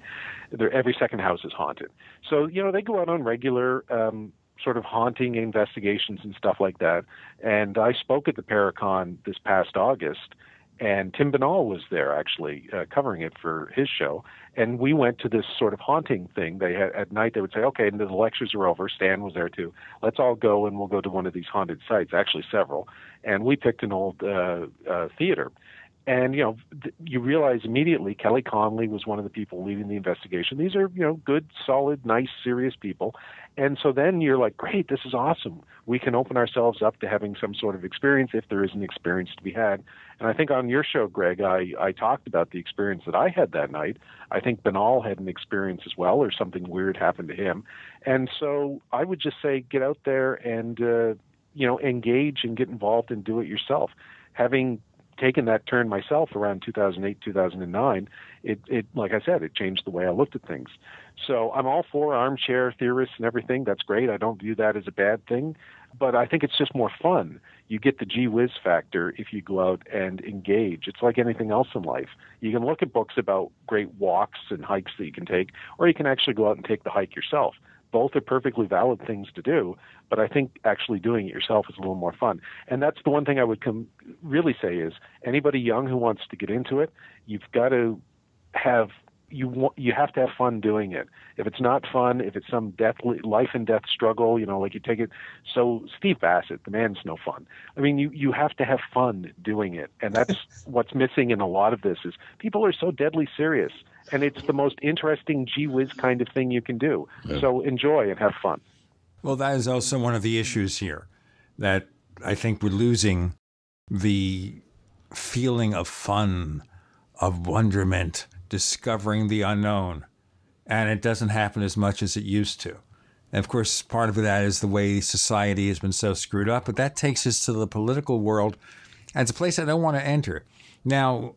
Every second house is haunted. So, they go out on regular sort of haunting investigations and stuff like that. And I spoke at the Paracon this past August, and Tim Binnall was there actually covering it for his show. And we went to this sort of haunting thing. They had, at night they would say, okay, and the lectures are over. Stan was there too. Let's all go and we'll go to one of these haunted sites, actually several. And we picked an old theater. And, you realize immediately Kelly Conley was one of the people leading the investigation. These are, good, solid, nice, serious people. And so then you're like, great, this is awesome. We can open ourselves up to having some sort of experience if there is an experience to be had. And I think on your show, Greg, I talked about the experience that I had that night. I think Binnall had an experience as well, or something weird happened to him. And so I would just say get out there and, engage and get involved and do it yourself. Having taken that turn myself around 2008, 2009, it like I said, it changed the way I looked at things. So I'm all for armchair theorists and everything. That's great. I don't view that as a bad thing, but I think it's just more fun. You get the gee whiz factor if you go out and engage. It's like anything else in life. You can look at books about great walks and hikes that you can take, or you can actually go out and take the hike yourself. Both are perfectly valid things to do, but I think actually doing it yourself is a little more fun. And that's the one thing I would really say is anybody young who wants to get into it, you've got to have you have to have fun doing it. If it's not fun, if it's some life and death struggle, like you take it. So Steve Bassett, the man's no fun. I mean, you have to have fun doing it, and that's what's missing in a lot of this is people are so deadly serious, and it's the most interesting gee whiz kind of thing you can do. Yeah. So enjoy and have fun. Well, that is also one of the issues here, that I think we're losing the feeling of fun, of wonderment, discovering the unknown, and it doesn't happen as much as it used to. And of course, part of that is the way society has been so screwed up, but that takes us to the political world, and it's a place I don't want to enter. Now,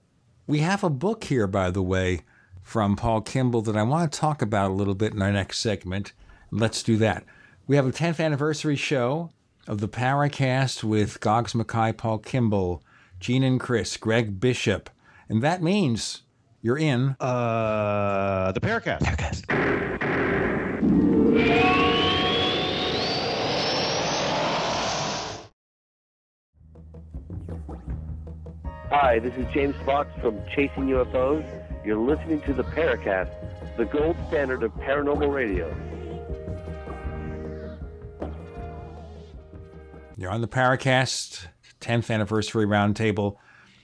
we have a book here, by the way, from Paul Kimball that I want to talk about a little bit in our next segment. Let's do that. We have a 10th anniversary show of the Paraccast with Goggs Mackay, Paul Kimball, Gene and Chris, Greg Bishop, and that means you're in the Paraccast. Hi, this is James Fox from Chasing UFOs. You're listening to the Paraccast, the gold standard of paranormal radio. You're on the Paraccast, 10th anniversary roundtable.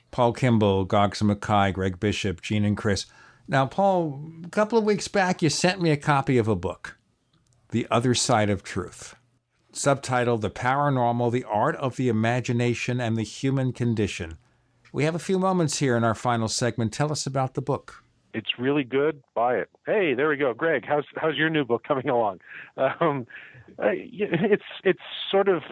Paul Kimball, Goggs Mackay, Greg Bishop, Gene and Chris. Now, Paul, a couple of weeks back, you sent me a copy of a book, The Other Side of Truth, subtitled The Paranormal, the Art of the Imagination and the Human Condition. We have a few moments here in our final segment. Tell us about the book. It's really good. Buy it. Hey, there we go. Greg, how's your new book coming along? It's sort of,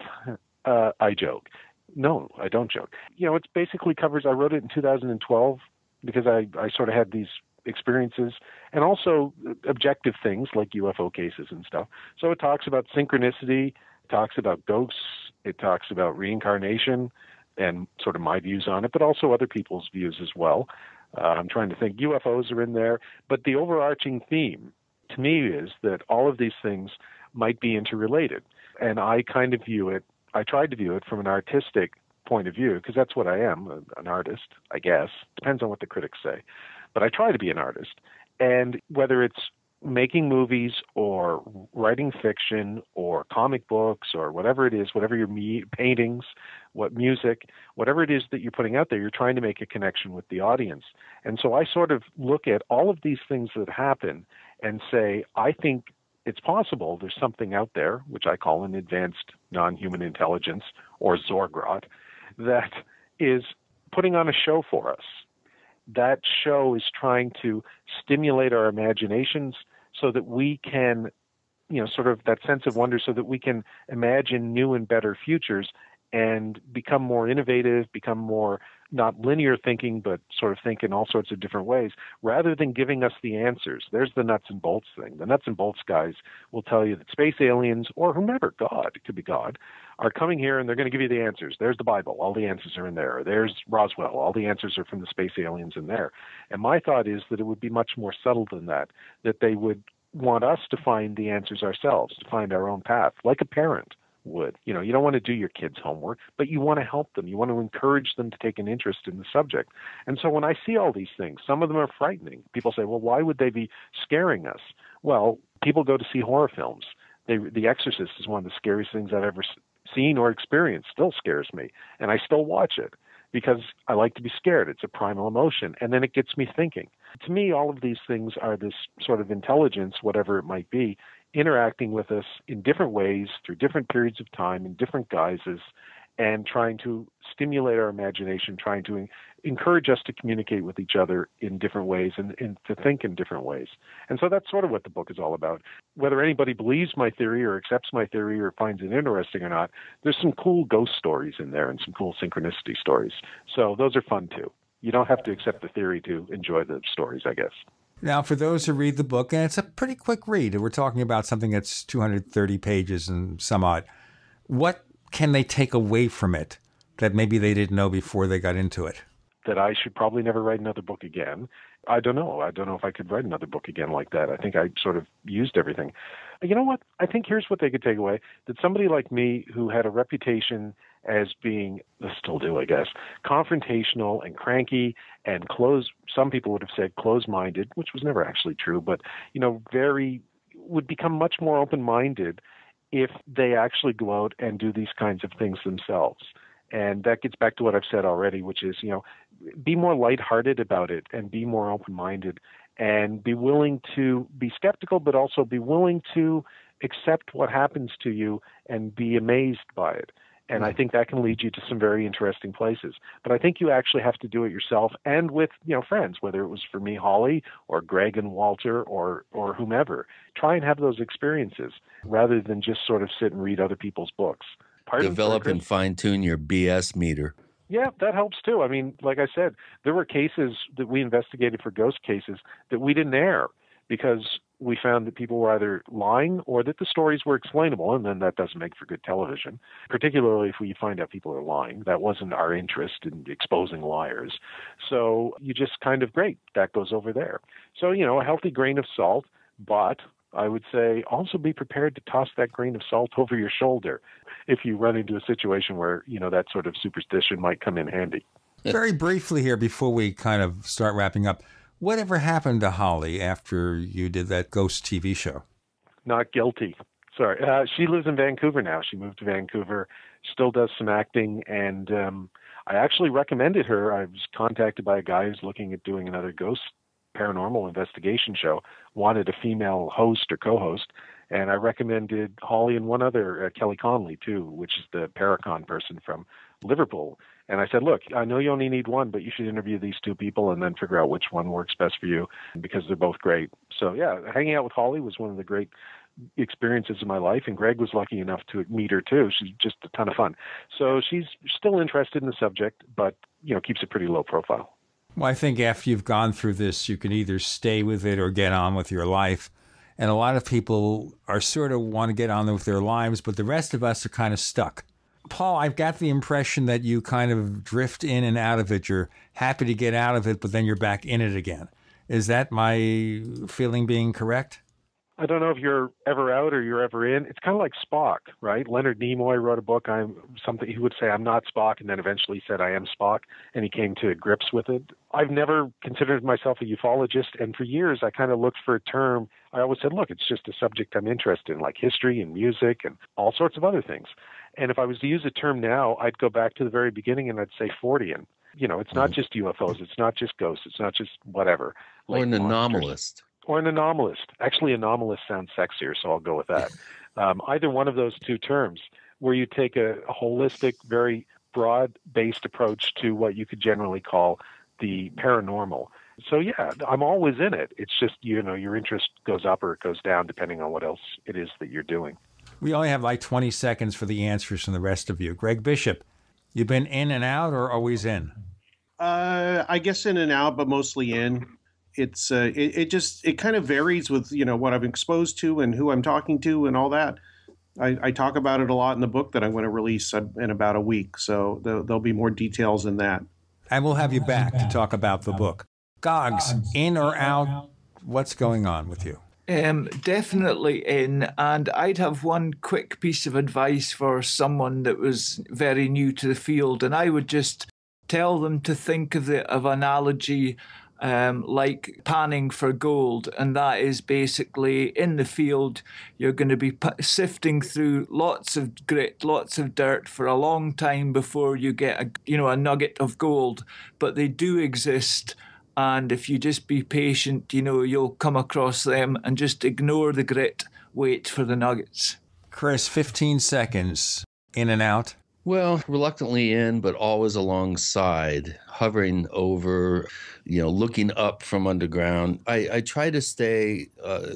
I joke. No, I don't joke. It basically covers, I wrote it in 2012 because I sort of had these experiences and also objective things like UFO cases and stuff. So it talks about synchronicity, it talks about ghosts, it talks about reincarnation and sort of my views on it, but also other people's views as well. I'm trying to think. UFOs are in there, but the overarching theme to me is that all of these things might be interrelated. And I kind of I tried to view it from an artistic point of view, because that's what I am, an artist, I guess. Depends on what the critics say. But I try to be an artist. And whether it's making movies or writing fiction or comic books or whatever it is, whatever your paintings, what music, whatever it is that you're putting out there, you're trying to make a connection with the audience. And so I sort of look at all of these things that happen and say, I think it's possible there's something out there, which I call an advanced non-human intelligence or Zorgrot, that is putting on a show for us. That show is trying to stimulate our imaginations so that we can, sort of that sense of wonder, so that we can imagine new and better futures and become more innovative, become more not linear thinking, but sort of think in all sorts of different ways, rather than giving us the answers. There's the nuts and bolts thing. The nuts and bolts guys will tell you that space aliens, or whomever, God, it could be God, are coming here and they're going to give you the answers. There's the Bible. All the answers are in there. There's Roswell. All the answers are from the space aliens in there. And my thought is that it would be much more subtle than that they would want us to find the answers ourselves, to find our own path, like a parent would. You don't want to do your kids' homework, but you want to help them. You want to encourage them to take an interest in the subject. And so when I see all these things, some of them are frightening. People say, well, why would they be scaring us? Well, people go to see horror films. The Exorcist is one of the scariest things I've ever seen or experienced. Still scares me. And I still watch it because I like to be scared. It's a primal emotion. And then it gets me thinking. To me, all of these things are this sort of intelligence, whatever it might be, interacting with us in different ways through different periods of time in different guises, and trying to stimulate our imagination, trying to encourage us to communicate with each other in different ways and to think in different ways. And so that's sort of what the book is all about. Whether anybody believes my theory or accepts my theory or finds it interesting or not, there's some cool ghost stories in there and some cool synchronicity stories. So those are fun too. You don't have to accept the theory to enjoy the stories, I guess. Now, for those who read the book, and it's a pretty quick read, we're talking about something that's 230 pages and some odd, what can they take away from it that maybe they didn't know before they got into it? That I should probably never write another book again. I don't know. I don't know if I could write another book again like that. I think I sort of used everything. You know what? I think here's what they could take away. That somebody like me who had a reputation as being, still do, I guess, confrontational and cranky and some people would have said closed-minded, which was never actually true, but, would become much more open-minded if they actually go out and do these kinds of things themselves. And that gets back to what I've said already, which is, be more lighthearted about it and be more open-minded and be willing to be skeptical, but also be willing to accept what happens to you and be amazed by it. And I think that can lead you to some very interesting places. But I think you actually have to do it yourself and with, friends, whether it was for me, Holly, or Greg and Walter, or whomever. Try and have those experiences rather than just sort of sit and read other people's books. Develop and fine-tune your BS meter. Yeah, that helps too. I mean, like I said, there were cases that we investigated for ghost cases that we didn't air because we found that people were either lying or that the stories were explainable, and then that doesn't make for good television, particularly if we find out people are lying. That wasn't our interest in exposing liars. So you just kind of, great, that goes over there. So, a healthy grain of salt, but I would say also be prepared to toss that grain of salt over your shoulder if you run into a situation where, that sort of superstition might come in handy. Very briefly here before we kind of start wrapping up, whatever happened to Holly after you did that ghost TV show? Not guilty. Sorry. She lives in Vancouver now. She moved to Vancouver, still does some acting, and I actually recommended her. I was contacted by a guy who's looking at doing another ghost paranormal investigation show, wanted a female host or co-host, and I recommended Holly and one other, Kelly Conley, too, which is the Paracon person from Liverpool. And I said, look, I know you only need one, but you should interview these two people and then figure out which one works best for you because they're both great. So, yeah, hanging out with Holly was one of the great experiences of my life, and Greg was lucky enough to meet her, too. She's just a ton of fun. So she's still interested in the subject, but, keeps a pretty low profile. Well, I think after you've gone through this, you can either stay with it or get on with your life. And a lot of people are sort of want to get on with their lives, but the rest of us are kind of stuck. Paul, I've got the impression that you kind of drift in and out of it. You're happy to get out of it, but then you're back in it again. Is that my feeling being correct? I don't know if you're ever out or you're ever in. It's kind of like Spock, right? Leonard Nimoy wrote a book. He would say, I'm not Spock, and then eventually said, I am Spock, and he came to grips with it. I've never considered myself a ufologist, and for years I kind of looked for a term. I always said, look, it's just a subject I'm interested in, like history and music and all sorts of other things. And if I was to use a term now, I'd go back to the very beginning and I'd say Fortean. You know, it's not just UFOs, it's not just ghosts, it's not just whatever. Or an anomalist. Or an anomalist. Actually, anomalist sounds sexier, so I'll go with that. Either one of those two terms, where you take a holistic, very broad-based approach to what you could generally call the paranormal. So yeah, I'm always in it. It's just, you know, your interest goes up or it goes down depending on what else it is that you're doing. We only have like 20 seconds for the answers from the rest of you. Greg Bishop, you been in and out or always in? I guess in and out, but mostly in. It's it kind of varies with, you know, what I'm exposed to and who I'm talking to and all that. I talk about it a lot in the book that I'm going to release in about a week, so there'll be more details in that. And we'll have you back to talk about the book. Goggs, in or out? What's going on with you? Definitely in, and I'd have one quick piece of advice for someone that was very new to the field, and I would just tell them to think of analogy like panning for gold, and that is basically in the field you're going to be sifting through lots of grit, lots of dirt for a long time before you get a nugget of gold, but they do exist. And if you just be patient, you know, you'll come across them and just ignore the grit, wait for the nuggets. Chris, 15 seconds, in and out. Well, reluctantly in, but always alongside, hovering over, you know, looking up from underground. I try to stay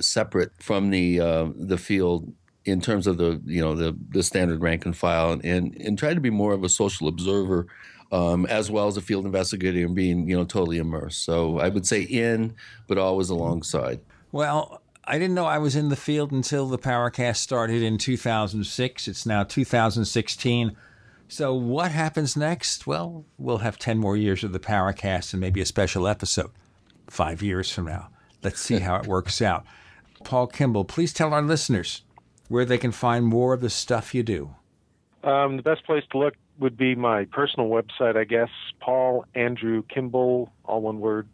separate from the field in terms of the standard rank and file, and try to be more of a social observer. As well as a field investigator and being, you know, totally immersed. So I would say in, but always alongside. Well, I didn't know I was in the field until the Paraccast started in 2006. It's now 2016. So what happens next? Well, we'll have 10 more years of the Paraccast and maybe a special episode 5 years from now. Let's see how it works out. Paul Kimball, please tell our listeners where they can find more of the stuff you do. The best place to look would be my personal website, I guess, Paul Andrew Kimball, all one word,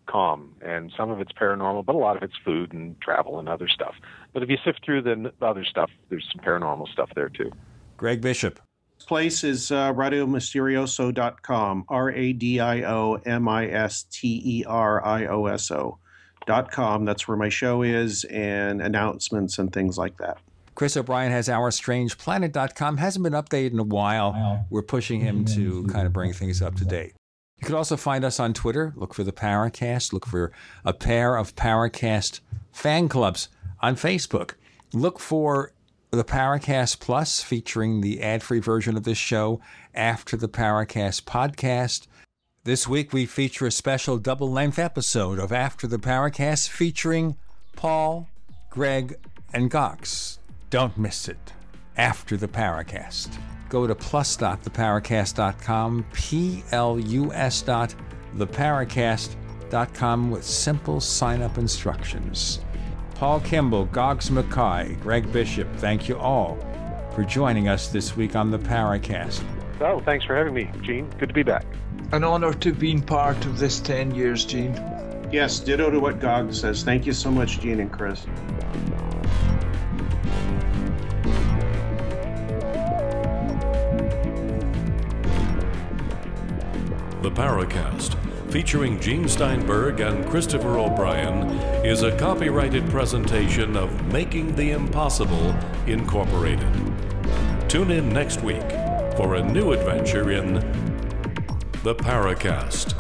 .com. And some of it's paranormal, but a lot of it's food and travel and other stuff. But if you sift through the other stuff, there's some paranormal stuff there too. Greg Bishop. This place is radiomisterioso.com, RadioMisterioso.com. That's where my show is, and announcements and things like that. Chris O'Brien has OurStrangePlanet.com. Hasn't been updated in a while. We're pushing him to kind of bring things up to date. You could also find us on Twitter. Look for the Paraccast. Look for a pair of Paraccast fan clubs on Facebook. Look for the Paraccast Plus, featuring the ad-free version of this show, After the Paracast podcast. This week we feature a special double-length episode of After the Paracast featuring Paul, Greg, and Goggs. Don't miss it. After the Paraccast. Go to plus.theparacast.com, plus.theparacast.com with simple sign-up instructions. Paul Kimball, Goggs Mackay, Greg Bishop, thank you all for joining us this week on the Paraccast. Oh, thanks for having me, Gene. Good to be back. An honor to have been part of this 10 years, Gene. Yes, ditto to what Goggs says. Thank you so much, Gene and Chris. The Paraccast, featuring Gene Steinberg and Christopher O'Brien, is a copyrighted presentation of Making the Impossible, Incorporated. Tune in next week for a new adventure in The Paraccast.